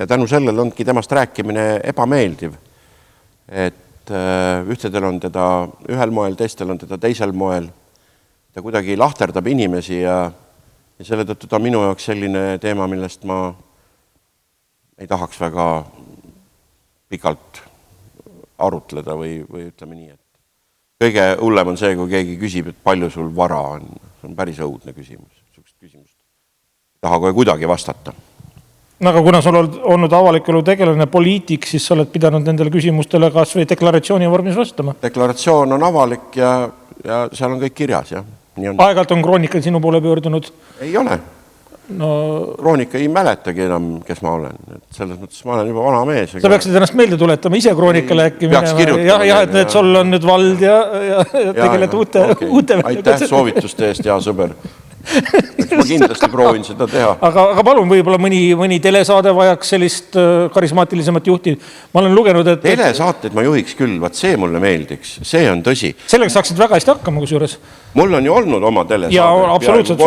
Speaker 2: tänu sellel ongi temast rääkimine ebameeldiv. Et ühtedel on teda ühel moel, teistel on teda teisel moel. Ta kuidagi lahterdab inimesi ja selle tõttu ta minu jaoks selline teema, millest ma ei tahaks väga pikalt arutleda või ütleme nii, et kõige hullem on see, kui keegi küsib, et palju sul vara on. See on päris õudne küsimus. Ei taha kohe kuidagi vastata.
Speaker 1: Aga kuna sul on olnud avaliku elu tegelane poliitik, siis sa oled pidanud nendele küsimustele kas või deklaratsiooni vormis vastama.
Speaker 2: Deklaratsioon on avalik ja seal on kõik kirjas. Ja. Nii on.
Speaker 1: Aegalt on Kroonika sinu poole pöördunud?
Speaker 2: Ei ole. Kroonika ei mäletagi enam, kes ma olen. Selles mõttes ma olen juba vana mees.
Speaker 1: Sa peaksid ennast meelde tuletama ise Kroonikale äkki
Speaker 2: peaks
Speaker 1: minema. Ja, et sul on nüüd vald ja tegeled uute.
Speaker 2: Aitäh soovituste eest, hea sõber. Ma kindlasti proovin seda teha.
Speaker 1: Aga palun võib-olla mõni telesaade vajaks sellist karismaatilisemat juhti. Ma olen lugenud, et
Speaker 2: telesaateid ma juhiks küll, vaat see mulle meeldiks. See on tõsi.
Speaker 1: Selleks saaksid väga hästi hakkama kusjuures.
Speaker 2: Mul on ju olnud oma telesaade.
Speaker 1: Ja absoluutselt,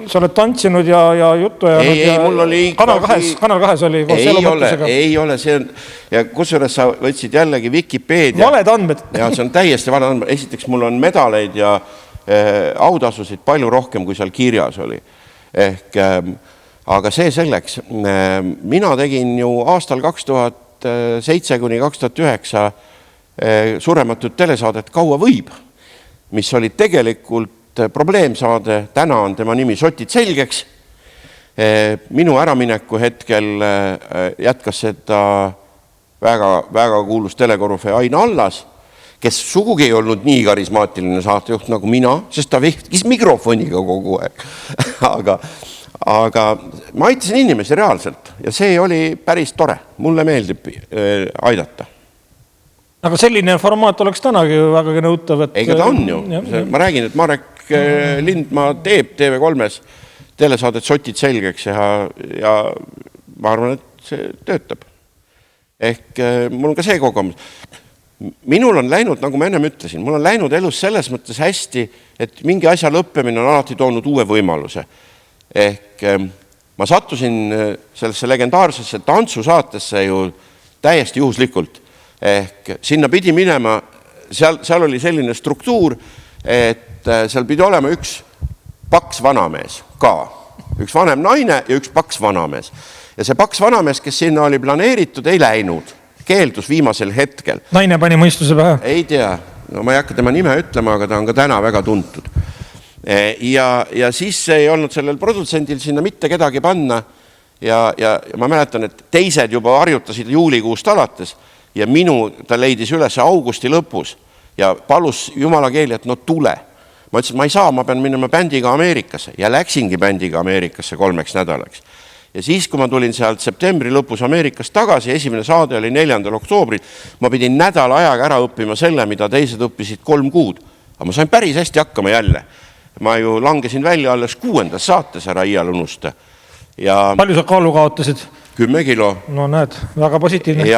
Speaker 1: sa oled tantsinud ja juttu ajanud.
Speaker 2: Ei, mul oli
Speaker 1: Kanal 2 oli koos elumõtlusega.
Speaker 2: Ei ole, see on, ja kusjuures sa võtsid jällegi Wikipedia.
Speaker 1: Valed andmed.
Speaker 2: Ja see on täiesti valed andmed. Esiteks mul on medaleid ja autasusid palju rohkem, kui seal kirjas oli. Aga see selleks. Mina tegin ju aastal 2007 kuni 2009 surematud telesaadet Kaua võib, mis oli tegelikult probleemsaade. Täna on tema nimi Sotid selgeks. Minu äramineku hetkel jätkas seda väga kuulus telekorrufee Aina Allas, kes sugugi ei olnud nii karismaatiline saatejuht nagu mina, sest ta vihkis mikrofoniga kogu aeg. aga ma aitasin inimesi reaalselt ja see oli päris tore. Mulle meeldib aidata.
Speaker 1: Aga selline formaat oleks tänagi väga nõutav.
Speaker 2: Ega ta on ju. Ma räägin, et Marek Lindmaa teeb TV3-s telesaadet Sotid selgeks ja ma arvan, et see töötab. Mul on ka see kogemus. Minul on läinud, nagu ma ennem ütlesin, mul on läinud elus selles mõttes hästi, et mingi asja lõppemine on alati toonud uue võimaluse. Ma sattusin sellesse legendaarsesse tantsusaatesse ju täiesti juhuslikult. Sinna pidi minema, seal oli selline struktuur, et seal pidi olema üks paks vanamees ka. Üks vanem naine ja üks paks vanamees. Ja see paks vanamees, kes sinna oli planeeritud, ei läinud. Keeldus viimasel hetkel.
Speaker 1: Naine pani mõistuse pähe?
Speaker 2: Ei tea. No ma ei hakka tema nime ütlema, aga ta on ka täna väga tuntud. Ja siis ei olnud sellel produtsendil sinna mitte kedagi panna. Ja ma mäletan, et teised juba harjutasid juulikuust alates ja ta leidis üles augusti lõpus ja palus jumala keeli, et tule. Ma ütlesin, ma ei saa, ma pean minema bändiga Ameerikasse ja läksingi bändiga Ameerikasse 3 nädalaks. Ja siis, kui ma tulin sealt septembri lõpus Ameerikast tagasi, esimene saade oli 4. oktoobril, ma pidin nädal ajaga ära õppima selle, mida teised õppisid 3 kuud. Aga ma sain päris hästi hakkama jälle. Ma ju langesin välja alles 6. saates ära iial unusta.
Speaker 1: Palju sa kaalu kaotasid?
Speaker 2: 10 kilo.
Speaker 1: No näed, väga positiivne.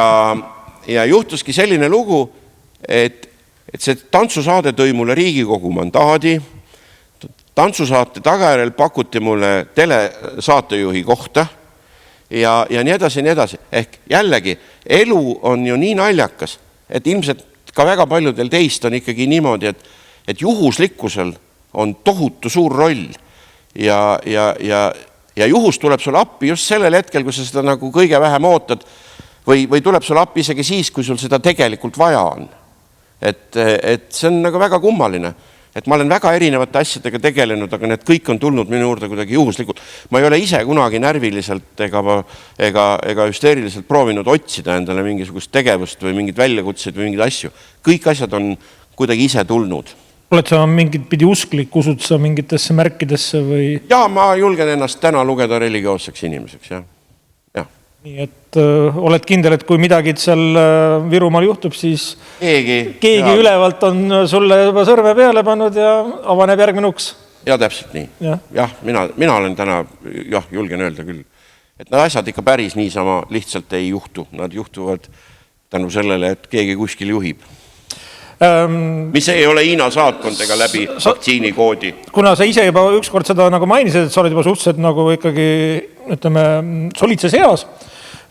Speaker 2: Ja juhtuski selline lugu, et see tantsusaade tõi mulle Riigikogu mandaadi. Tantsusaate tagajärel pakuti mulle telesaatejuhi kohta ja nii edasi. Jällegi, elu on ju nii naljakas, et ilmselt ka väga paljudel teist on ikkagi niimoodi, et juhuslikkusel on tohutu suur roll ja juhus tuleb sulle appi just sellel hetkel, kui sa seda nagu kõige vähem ootad või tuleb sulle appi isegi siis, kui sul seda tegelikult vaja on. Et see on nagu väga kummaline. et ma olen väga erinevate asjadega tegelenud, aga need kõik on tulnud minu juurde kuidagi juhuslikult. Ma ei ole ise kunagi närviliselt ega hüsteeriliselt proovinud otsida endale mingisugust tegevust või mingid väljakutseid või mingid asju. Kõik asjad on kuidagi ise tulnud.
Speaker 1: Oled sa mingit pidi usklik, usud sa mingitesse märkidesse või?
Speaker 2: Ja ma julgen ennast täna lugeda religioosseks inimeseks, jah.
Speaker 1: Nii et oled kindel, et kui midagi seal Virumaal juhtub, siis keegi ülevalt on sulle juba sõrme peale pannud ja avaneb järgmine uks.
Speaker 2: Ja täpselt nii. Jah, mina olen täna, julgen öelda küll, et need asjad ikka päris niisama lihtsalt ei juhtu. Nad juhtuvad tänu sellele, et keegi kuskil juhib. Mis ei ole Hiina saatkond ega läbi vaktsiinikoodi.
Speaker 1: Kuna sa ise juba ükskord seda nagu mainisid, et sa oled juba suhteliselt nagu ikkagi, ütleme, solitses eas,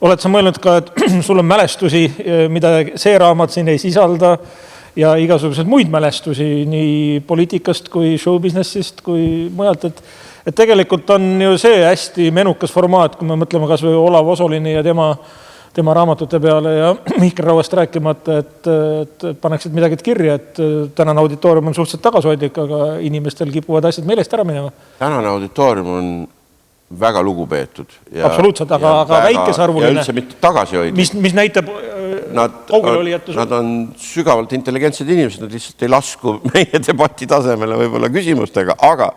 Speaker 1: oled sa mõelnud ka, et sul on mälestusi, mida see raamat siin ei sisalda ja igasugused muid mälestusi nii poliitikast kui showbusinessist kui mujalt, et tegelikult on ju see hästi menukas formaat, kui me mõtleme kas või Olav Osolini ja tema raamatute peale ja Mihkel Rauast rääkimata, et paneksid midagi kirja, et tänane auditoorium on suhteliselt tagasihoidlik, aga inimestel kipuvad asjad meelest ära minema.
Speaker 2: Tänane auditoorium on väga lugupeetud.
Speaker 1: Absoluutselt, aga väikesarvuline.
Speaker 2: Ja üldse mitte tagasihoidlik.
Speaker 1: Mis näitab
Speaker 2: nad on sügavalt intelligentsed inimesed, nad lihtsalt ei lasku meie debati tasemele võib-olla küsimustega, aga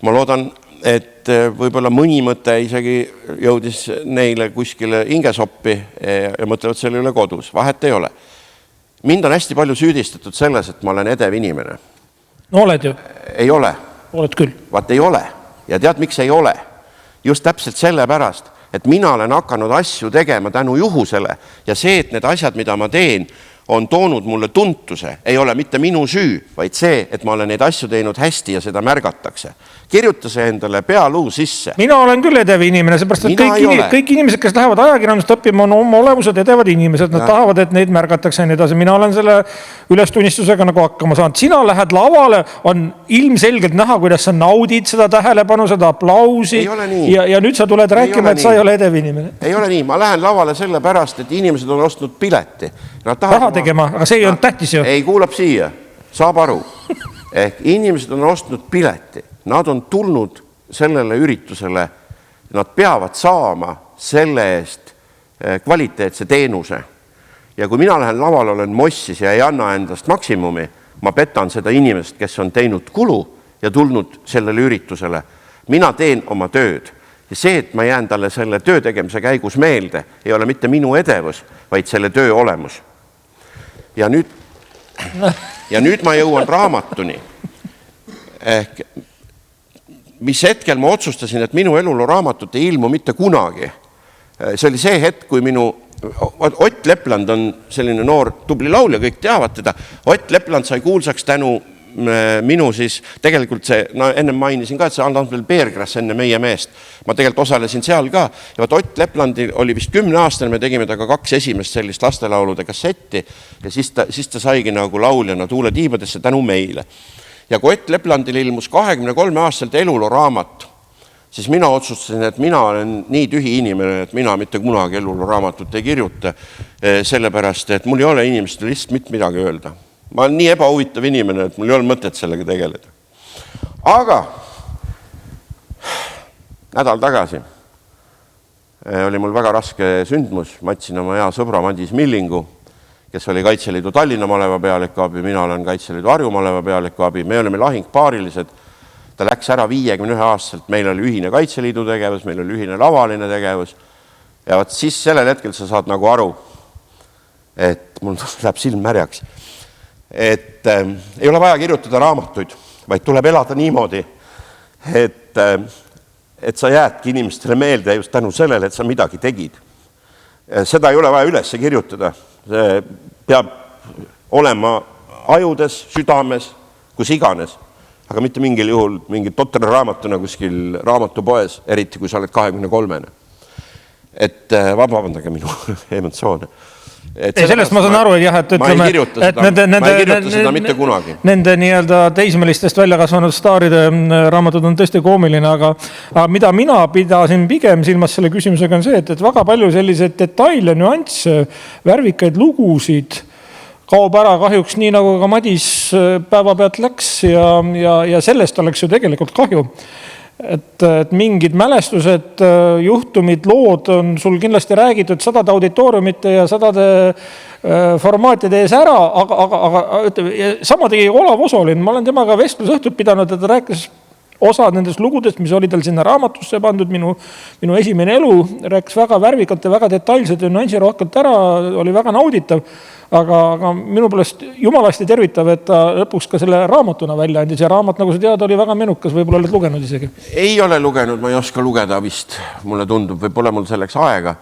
Speaker 2: ma loodan, et võib-olla mõni mõte isegi jõudis neile kuskile hingesoppi ja mõtlevad selle üle kodus. Vahet ei ole. Mind on hästi palju süüdistatud selles, et ma olen edev inimene.
Speaker 1: No oled ju.
Speaker 2: Ei ole.
Speaker 1: Oled küll.
Speaker 2: Vaat ei ole. Ja tead, miks ei ole? Just täpselt selle pärast, et mina olen hakanud asju tegema tänu juhusele ja see, et need asjad, mida ma teen, on toonud mulle tuntuse, ei ole mitte minu süü, vaid see, et ma olen neid asju teinud hästi ja seda märgatakse. Kirjuta see endale pealuu sisse.
Speaker 1: Mina olen küll edev inimene, seepärast, et kõik inimesed, kes lähevad ajakirjandust õppima, on oma olemused edevad inimesed, nad tahavad, et neid märgatakse ja nii edasi. Mina olen selle ülestunnistusega nagu hakkama saanud. Sina lähed lavale, on ilmselgelt näha, kuidas sa naudid seda tähelepanu, seda aplausi ja nüüd sa tuled rääkima, et sa ei ole edev inimene.
Speaker 2: Ei ole nii, ma lähen lavale selle pärast, et inimesed on ostnud pileti.
Speaker 1: Raha tegema, aga see ei olnud tähtis ju.
Speaker 2: Ei, kuulab siia, saab aru. Ehk inimesed on ostnud pileti. Nad on tulnud sellele üritusele, nad peavad saama selle eest kvaliteetse teenuse. Ja kui mina lähen laval, olen mossis ja ei anna endast maksimumi, ma petan seda inimest, kes on teinud kulu ja tulnud sellele üritusele. Mina teen oma tööd. Ja see, et ma jään talle selle töö tegemise käigus meelde, ei ole mitte minu edevus, vaid selle töö olemus. Ja nüüd ma jõuan raamatuni. Ehk mis hetkel ma otsustasin, et minu eluloo raamatut ei ilmu mitte kunagi. See oli see hetk, kui Ott Lepland on selline noor tubli laulja, kõik teavad teda. Ott Lepland sai kuulsaks tänu minu siis, tegelikult see, enne mainisin ka, et see Andel Peergras enne meie meest. Ma tegelikult osalesin seal ka. Ja Ott Leplandi oli vist 10 aastane, me tegime taga 2 esimest sellist lastelaulude kassetti ja siis ta saigi nagu lauljana Tuule tiibadesse tänu meile. Ja kui Ott Leplandil ilmus 23 aastaselt eluloo raamat, siis mina otsustasin, et mina olen nii tühi inimene, et mina mitte kunagi eluloo raamatut ei kirjuta, sellepärast, et mul ei ole inimestel lihtsalt mitte midagi öelda. Ma olen nii ebahuvitav inimene, et mul ei ole mõtet sellega tegeleda. Aga nädal tagasi oli mul väga raske sündmus. Ma otsin oma hea sõbra Madis Millingu, kes oli Kaitseliidu Tallinna maleva pealiku abi, mina olen Kaitseliidu Harju maleva pealiku abi. Me olime lahingpaarilised. Ta läks ära 51 aastaselt. Meil oli ühine Kaitseliidu tegevus, meil oli ühine lavaline tegevus. Ja siis sellel hetkel sa saad nagu aru, et mul läheb silm märjaks. Et ei ole vaja kirjutada raamatuid, vaid tuleb elada niimoodi, et sa jäädki inimestele meelde just tänu sellele, et sa midagi tegid. Seda ei ole vaja üles kirjutada. See peab olema ajudes, südames, kus iganes. Aga mitte mingil juhul mingi totter raamatuna kuskil raamatupoes, eriti kui sa oled 23-ne. Et vabandage minu emotsioone.
Speaker 1: Sellest ma saan aru, et jah, et
Speaker 2: ma ei kirjuta seda mitte kunagi.
Speaker 1: Nende nii-öelda teismelistest välja kasvanud staaride raamatud on tõesti koomiline, aga mida mina pidasin pigem silmas selle küsimusega on see, et väga palju selliseid detaile, nüansse, värvikaid lugusid kaob ära kahjuks nii nagu ka Madis päevapealt läks ja sellest oleks ju tegelikult kahju. Et mingid mälestused, juhtumid, lood on sul kindlasti räägitud 100 auditooriumite ja 100 formaatide ees ära, aga sama tegi Olav Osolin. Ma olen temaga vestlusõhtut pidanud, et ta rääkis osa nendest lugudest, mis oli tal sinna raamatusse pandud, minu esimene elu, rääkis väga värvikalt ja väga detailselt ja nüansirohkelt ära, oli väga nauditav. Aga minu poolest jumalasti tervitav, et ta lõpuks ka selle raamatuna välja andis ja raamat, nagu sa tead, oli väga menukas, võib-olla oled lugenud isegi.
Speaker 2: Ei ole lugenud, ma ei oska lugeda vist, mulle tundub, või pole mul selleks aega.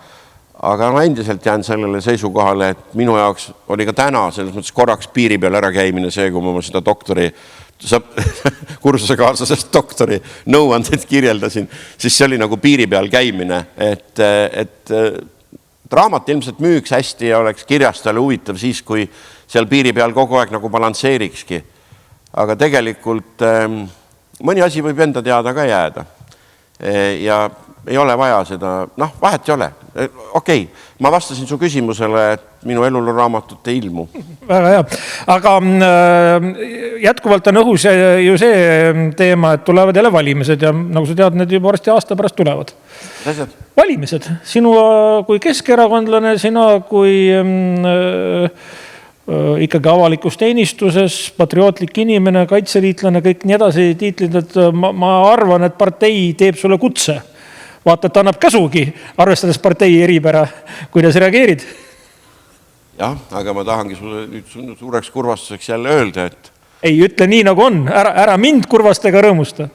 Speaker 2: Aga ma endiselt jään sellele seisukohale, et minu jaoks oli ka täna selles mõttes korraks piiri peal ära käimine see, kui ma seda doktori kursusekaaslasest doktori nõuandeid kirjeldasin, siis see oli nagu piiri peal käimine, et raamat ilmselt müüks hästi ja oleks kirjastajale huvitav siis, kui seal piiri peal kogu aeg nagu balansseerikski. Aga tegelikult mõni asi võib enda teada ka jääda. Ja ei ole vaja seda, vahet ei ole. Okei, ma vastasin su küsimusele, et minu elul raamatut ei ilmu.
Speaker 1: Väga hea. Aga jätkuvalt on õhus ju see teema, et tulevad jälle valimised ja nagu sa tead, need juba varsti aasta pärast tulevad. Valimised. Sinu kui keskerakondlane, sina kui ikkagi avalikus teenistuses, patriootlik inimene, kaitseliitlane, kõik nii edasi tiitlid, et ma arvan, et partei teeb sulle kutse. Vaata, et annab käsugi, arvestades partei eripära, kuidas reageerid?
Speaker 2: Jah, aga ma tahangi sulle nüüd suureks kurvastuseks jälle öelda, et
Speaker 1: ei ütle nii, nagu on. Ära mind kurvasta ega rõõmusta.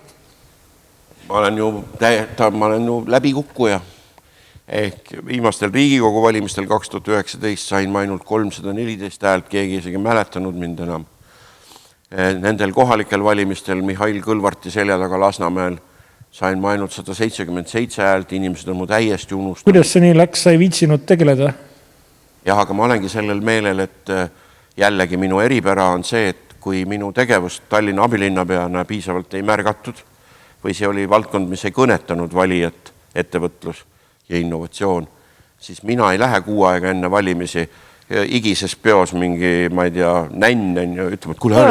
Speaker 2: Ma olen ju läbikukkuja. Ehk viimastel Riigikogu valimistel 2019 sain ma ainult 314 häält, keegi isegi mäletanud mind enam. Nendel kohalikel valimistel Mihhail Kõlvarti selja taga Lasnamäel sain ma ainult 177 häält, inimesed on mu täiesti unustanud.
Speaker 1: Kuidas see nii läks, sa ei viitsinud tegeleda?
Speaker 2: Jah, aga ma olengi sellel meelel, et jällegi minu eripära on see, et kui minu tegevust Tallinna abilinnapeana piisavalt ei märgatud või see oli valdkond, mis ei kõnetanud valijat, ettevõtlus ja innovatsioon, siis mina ei lähe 6 aega enne valimisi igises peos mingi, ma ei tea, nänn ja ütleme, et kuule,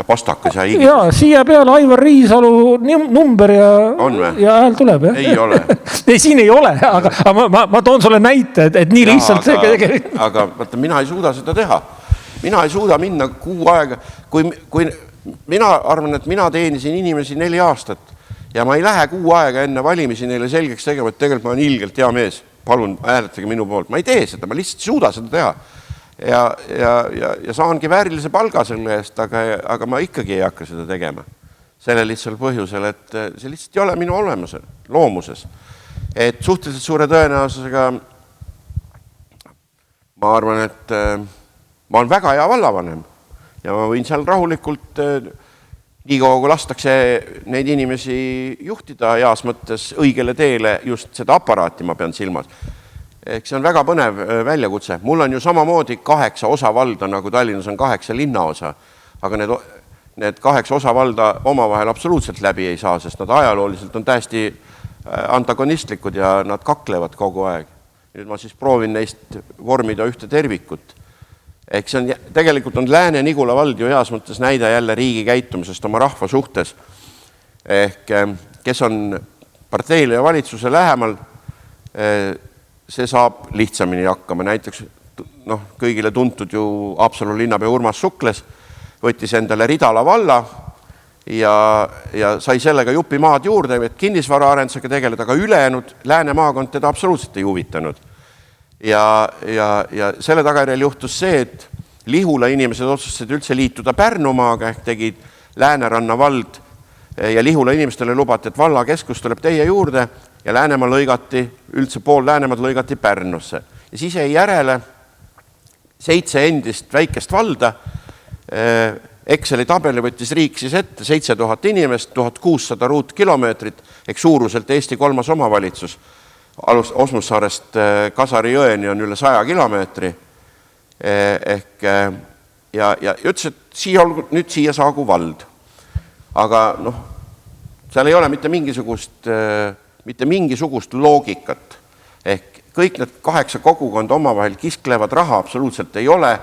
Speaker 2: pastakas ja igises.
Speaker 1: Jaa, siia peale Aivar Riisalu number ja hääl tuleb.
Speaker 2: Ei ole.
Speaker 1: Ei, siin ei ole, aga ma toon sulle näite, et nii lihtsalt
Speaker 2: aga vaata, mina ei suuda seda teha. Mina ei suuda minna 6 aega, kui mina arvan, et mina teenisin inimesi 4 aastat ja ma ei lähe 6 aega enne valimisi neile selgeks tegema, et tegelikult ma olen ilgelt hea mees. Palun hääletage minu poolt. Ma ei tee seda, ma lihtsalt ei suuda seda teha. Ja saangi väärilise palga selle eest, aga ma ikkagi ei hakka seda tegema. Selle lihtsal põhjusel, et see lihtsalt ei ole minu olemusel, loomuses. Et suhteliselt suure tõenäosusega ma arvan, et ma olen väga hea vallavanem ja ma võin seal rahulikult nii kaua, kui lastakse neid inimesi juhtida heas mõttes õigele teele, just seda aparaati ma pean silmas. Ehk see on väga põnev väljakutse. Mul on ju samamoodi 8 osavalda, nagu Tallinnas on 8 linnaosa, aga need 8 osavalda omavahel absoluutselt läbi ei saa, sest nad ajalooliselt on täiesti antagonistlikud ja nad kaklevad kogu aeg. Nüüd ma siis proovin neist vormida ühte tervikut. Ehk see on, tegelikult on Lääne-Nigula vald ju heas mõttes näide jälle riigi käitumisest oma rahva suhtes. Ehk kes on parteile ja valitsuse lähemal, see saab lihtsamini hakkama. Näiteks kõigile tuntud ju Haapsalu linnapea Urmas Sukles võttis endale Ridala valla ja sai sellega jupi maad juurde, et kinnisvara arendusega tegeleda, aga ülejäänud Lääne maakond teda absoluutselt ei huvitanud. Ja selle tagajärjel juhtus see, et Lihula inimesed otsustasid üldse liituda Pärnumaaga, ehk tegid Lääneranna vald ja Lihula inimestele lubati, et valla keskus tuleb teie juurde ja Läänemaa lõigati, üldse pool Läänemaad lõigati Pärnusse. Ja siis jäi järele 7 endist väikest valda. Exceli tabeli võttis riik siis ette 7000 inimest, 1600 ruutkilomeetrit, ehk suuruselt Eesti 3. omavalitsus. Osmussaarest Kasari jõeni on üle 100 kilomeetri. Ehk ja ütles, et nüüd siia saagu vald. Aga seal ei ole mitte mingisugust loogikat. Ehk kõik need 8 kogukond omavahel kisklevad, raha absoluutselt ei ole.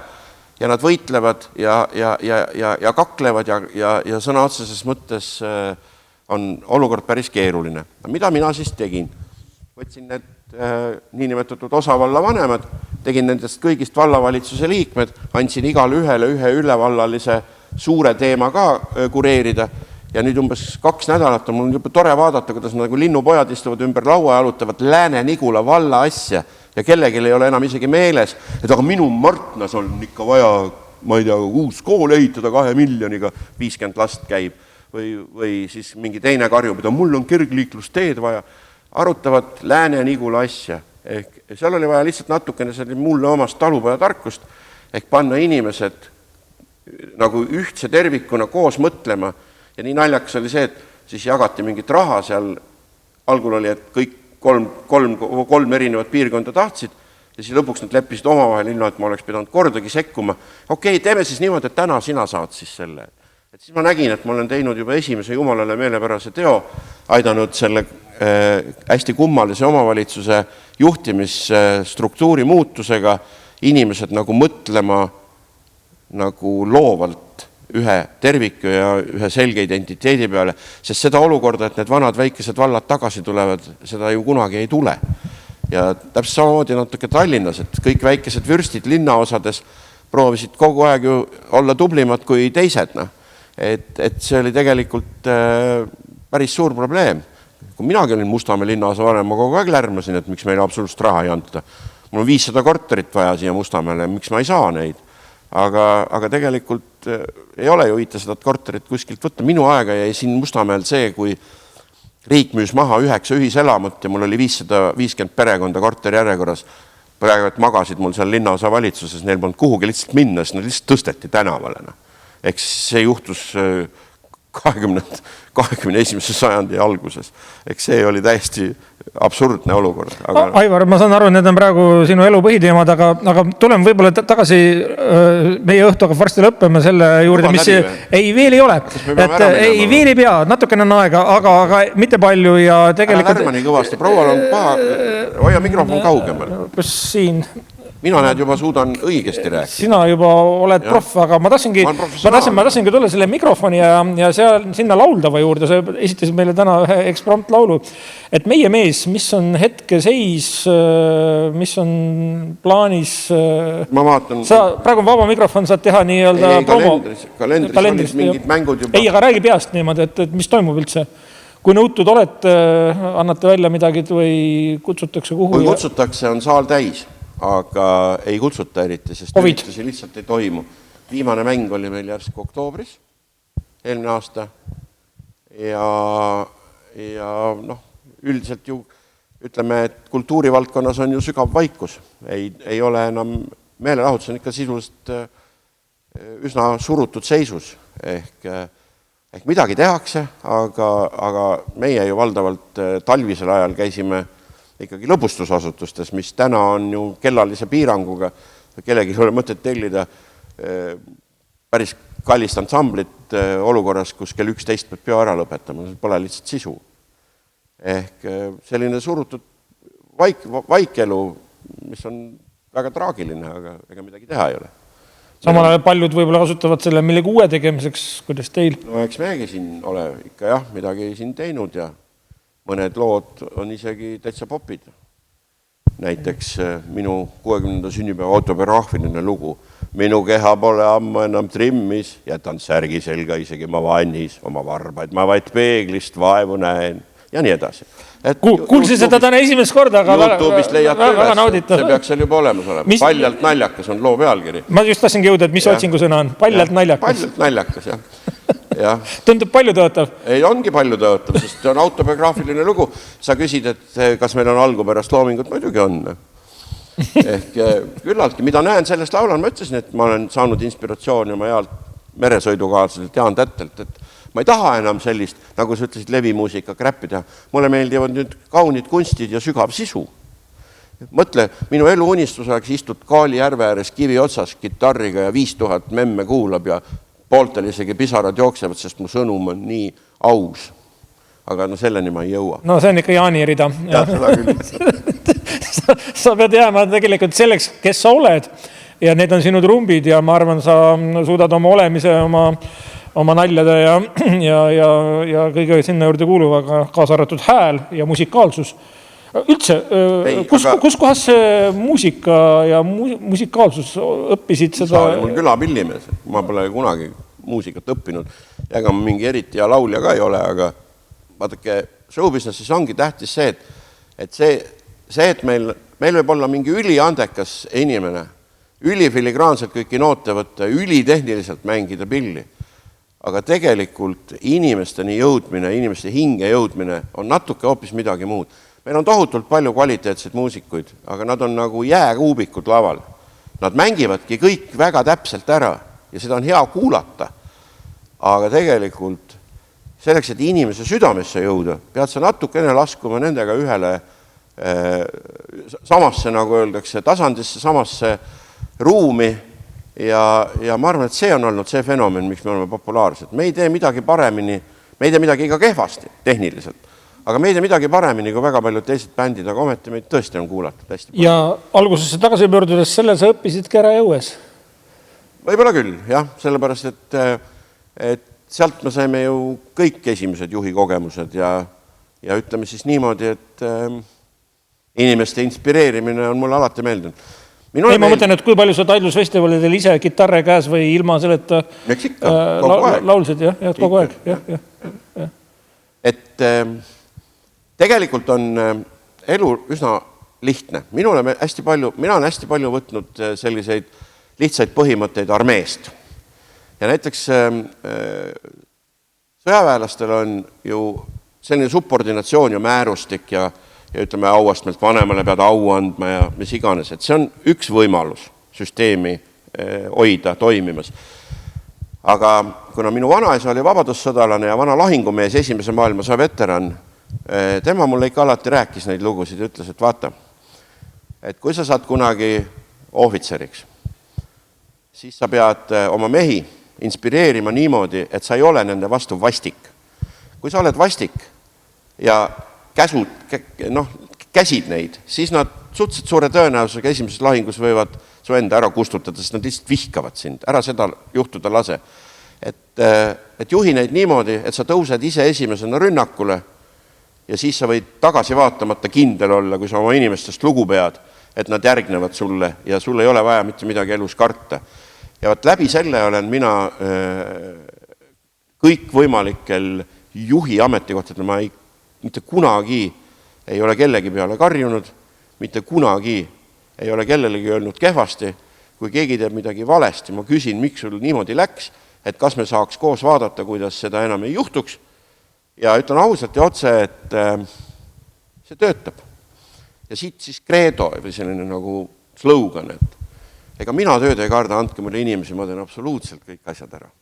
Speaker 2: ja nad võitlevad ja kaklevad ja sõna otseses mõttes on olukord päris keeruline. Mida mina siis tegin? Võtsin need niinimetatud osavalla vanemad, tegin nendest kõigist vallavalitsuse liikmed, andsin igale ühele ühe ülevallalise suure teema ka kureerida ja nüüd umbes 2 nädalat on mul juba tore vaadata, kuidas nagu linnupojad istuvad ümber laua ja alutavad Lääne-Nigula valla asja ja kellelgi ei ole enam isegi meeles, et aga minu Martnas on ikka vaja, ma ei tea, uus kool ehitada 2 miljoniga, 50 last käib või siis mingi teine karjub, et mul on kergliiklusteed vaja, arutavad Lääne-Nigula asja. Ehk seal oli vaja lihtsalt natukene mulle omast talupoja tarkust ehk panna inimesed nagu ühtse tervikuna koos mõtlema ja nii naljakas oli see, et siis jagati mingit raha seal, algul oli, et kõik kolm erinevat piirkonda tahtsid ja siis lõpuks nad leppisid omavahel ilma, et ma oleks pidanud kordagi sekkuma. Okei, teeme siis niimoodi, et täna sina saad siis selle. Et siis ma nägin, et ma olen teinud juba esimese jumalale meelepärase teo, aidanud selle hästi kummalise omavalitsuse juhtimisstruktuuri muutusega inimesed nagu mõtlema nagu loovalt ühe terviku ja ühe selge identiteedi peale, sest seda olukorda, et need vanad väikesed vallad tagasi tulevad, seda ju kunagi ei tule. Ja täpselt samamoodi natuke Tallinnas, et kõik väikesed vürstid linnaosades proovisid kogu aeg ju olla tublimad kui teised. Et see oli tegelikult päris suur probleem. Kui minagi olin Mustamäe linnaosa vanem, ma kogu aeg lärmasin, et miks meile absoluutselt raha ei anta. Mul on 500 korterit vaja siia Mustamäele, miks ma ei saa neid. Aga tegelikult ei ole ju 500 korterit kuskilt võtta. Minu aega jäi siin Mustamäel see, kui riik müüs maha 9 ühiselamut ja mul oli 550 perekonda korteri järjekorras. Praegu, et magasid mul seal linnaosa valitsuses, neil polnud kuhugi lihtsalt minna, sest nad lihtsalt tõsteti tänavale. Eks see juhtus 21. sajandi alguses. Eks see oli täiesti absurdne olukord.
Speaker 1: Aivar, ma saan aru, need on praegu sinu elu põhiteemad, aga tuleme võib-olla tagasi, meie õhtu hakkab varsti lõppema selle juurde, mis ei veel ei ole. Ei veel ei pea, natukene on aega, aga mitte palju ja tegelikult...
Speaker 2: Ära lärma nii kõvasti, proual on paha, hoia mikrofon kaugemal.
Speaker 1: Kus siin...
Speaker 2: Mina näed juba suudan õigesti rääkida.
Speaker 1: Sina juba oled proff, aga ma tahtsingi tulla selle mikrofoni ja sinna lauldava juurde. Sa esitasid meile täna ühe eksprompt laulu. Et meie mees, mis on hetke seis, mis on plaanis...
Speaker 2: Ma vaatan...
Speaker 1: Praegu on vaba mikrofon, saad teha nii-öelda promo.
Speaker 2: Kalendris mingid mängud juba...
Speaker 1: Ei, aga räägi peast niimoodi, et mis toimub üldse. Kui nõutud olete, annate välja midagi või kutsutakse kuhu?
Speaker 2: Kui kutsutakse, on saal täis. Aga ei kutsuta eriti, sest üritusi lihtsalt ei toimu. Viimane mäng oli meil järsk oktoobris, eelmine aasta. Ja üldiselt ju ütleme, et kultuurivaldkonnas on ju sügav vaikus. Ei ole enam meelelahutus, on ikka sisuliselt üsna surutud seisus. Ehk midagi tehakse, aga meie ju valdavalt talvisel ajal käisime ikkagi lõbustusasutustes, mis täna on ju kellalise piiranguga, kellegi ei ole mõtet tellida päris kallist ansamblit olukorras, kus kell 11 peab peo ära lõpetama, see pole lihtsalt sisu. Ehk selline surutud vaikelu, mis on väga traagiline, aga ega midagi teha ei ole.
Speaker 1: Samal ajal paljud võib-olla kasutavad selle millegi uue tegemiseks, kuidas teil?
Speaker 2: No eks meiegi siin ole ikka jah, midagi siin teinud ja mõned lood on isegi täitsa popid. Näiteks minu 60. sünnipäeva autobiograafiline lugu. Minu keha pole ammu enam trimmis, jätan särgi selga isegi ma vannis, oma varbaid ma vaid peeglist vaevu näen ja nii edasi.
Speaker 1: Kuulsin seda täna esimest korda, aga
Speaker 2: YouTube'ist leiate üles, see peaks seal juba olemas olema. Paljalt naljakas on loo pealkiri.
Speaker 1: Ma just tahtsingi jõuda, et mis otsingu sõna on. Paljalt naljakas.
Speaker 2: Paljalt naljakas, jah.
Speaker 1: Tundub palju tõotav?
Speaker 2: Ei, ongi palju tõotav, sest see on autobiograafiline lugu. Sa küsid, et kas meil on algu pärast loomingut, muidugi on. Ehk küllaltki, mida näen sellest laulan, ma ütlesin, et ma olen saanud inspiratsiooni oma healt meresõidukaadselt Jaan Tättelt, et ma ei taha enam sellist, nagu sa ütlesid, levimuusika kräppi teha. Mulle meeldivad nüüd kaunid kunstid ja sügav sisu. Mõtle, minu elu unistus oleks istud Kaali järve ääres kivi otsas kitarriga ja 5000 memme kuulab ja pooltel isegi pisarad jooksevad, sest mu sõnum on nii aus. Aga selleni ma ei jõua.
Speaker 1: No see on ikka Jaani rida.
Speaker 2: Ja, seda küll.
Speaker 1: Sa pead jääma tegelikult selleks, kes sa oled. ja need on sinu trumbid ja ma arvan, sa suudad oma olemise, oma naljade ja kõige sinna juurde kuuluvaga kaasa arvatud hääl ja musikaalsus. Üldse, kus kohas see muusika ja musikaalsus õppisid seda?
Speaker 2: Sa oli mul külapillimees, ma pole kunagi muusikat õppinud, ega ma mingi eriti ja laulja ka ei ole, aga vaadake, showbusinessis ongi tähtis see, et meil võib olla mingi üliandekas inimene, ülifiligraanselt kõiki noote võtta, ülitehniliselt mängida pilli, aga tegelikult inimesteni jõudmine, inimeste hinge jõudmine on natuke hoopis midagi muud. Meil on tohutult palju kvaliteetseid muusikuid, aga nad on nagu jääkuubikud laval. Nad mängivadki kõik väga täpselt ära ja seda on hea kuulata. Aga tegelikult selleks, et inimese südamesse jõuda, pead sa natukene laskuma nendega ühele samasse, nagu öeldakse, tasandisse, samasse ruumi ja ma arvan, et see on olnud see fenomen, miks me oleme populaarsed. Me ei tee midagi paremini, me ei tee midagi ka kehvasti tehniliselt. Aga me ei tee midagi paremini kui väga paljud teised bändid, aga ometi meid tõesti on kuulatud hästi palju.
Speaker 1: Ja algusesse tagasi pöördudes selle sa õppisid ka ära jõues?
Speaker 2: Võib-olla küll, jah, sellepärast, et sealt me saime ju kõik esimesed juhi kogemused ja ütleme siis niimoodi, et inimeste inspireerimine on mulle alati meeldinud.
Speaker 1: Ma mõtlen, et kui palju sa Taidlusfestivalidel ise kitarre käes või ilma selleta laulsid, jah, kogu aeg.
Speaker 2: Et tegelikult on elu üsna lihtne. Mina olen hästi palju võtnud selliseid lihtsaid põhimõtteid armeest. Ja näiteks sõjaväelastel on ju selline subordinatsioon ja määrustik ja ütleme auastmelt vanemale pead au andma ja mis iganes. Et see on üks võimalus süsteemi hoida toimimas. Aga kuna minu vanaisa oli vabadussõdalane ja vana lahingumees, esimese maailmasõja veteran, tema mulle ikka alati rääkis neid lugusid ja ütles, et vaata, et kui sa saad kunagi ohvitseriks, siis sa pead oma mehi inspireerima niimoodi, et sa ei ole nende vastu vastik. Kui sa oled vastik ja käsid neid, siis nad suhteliselt suure tõenäosusega esimeses lahingus võivad su enda ära kustutada, sest nad lihtsalt vihkavad sind. Ära seda juhtuda lase. Et juhi neid niimoodi, et sa tõused ise esimesena rünnakule ja siis sa võid tagasi vaatamata kindel olla, kui sa oma inimestest lugu pead, et nad järgnevad sulle ja sul ei ole vaja mitte midagi elus karta. Ja läbi selle olen mina kõik võimalikel juhi ametikohtadel, ma mitte kunagi ei ole kellegi peale karjunud, mitte kunagi ei ole kellelegi öelnud kehvasti, kui keegi teeb midagi valesti, ma küsin, miks sul niimoodi läks, et kas me saaks koos vaadata, kuidas seda enam ei juhtuks ja ütlen ausalt ja otse, et see töötab. Ja siit siis kreedo või selline nagu slogan, et ega mina tööd ei karda, andke mulle inimesi, ma teen absoluutselt kõik asjad ära.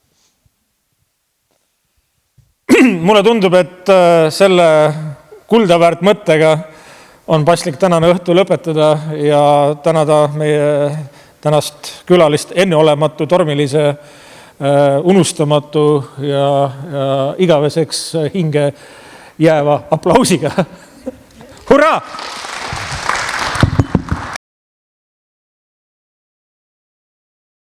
Speaker 1: Mulle tundub, et selle kuldaväärt mõttega on paslik tänane õhtu lõpetada ja tänada meie tänast külalist enneolematu, tormilise, unustamatu ja igaveseks hinge jääva aplausiga. Hurraa!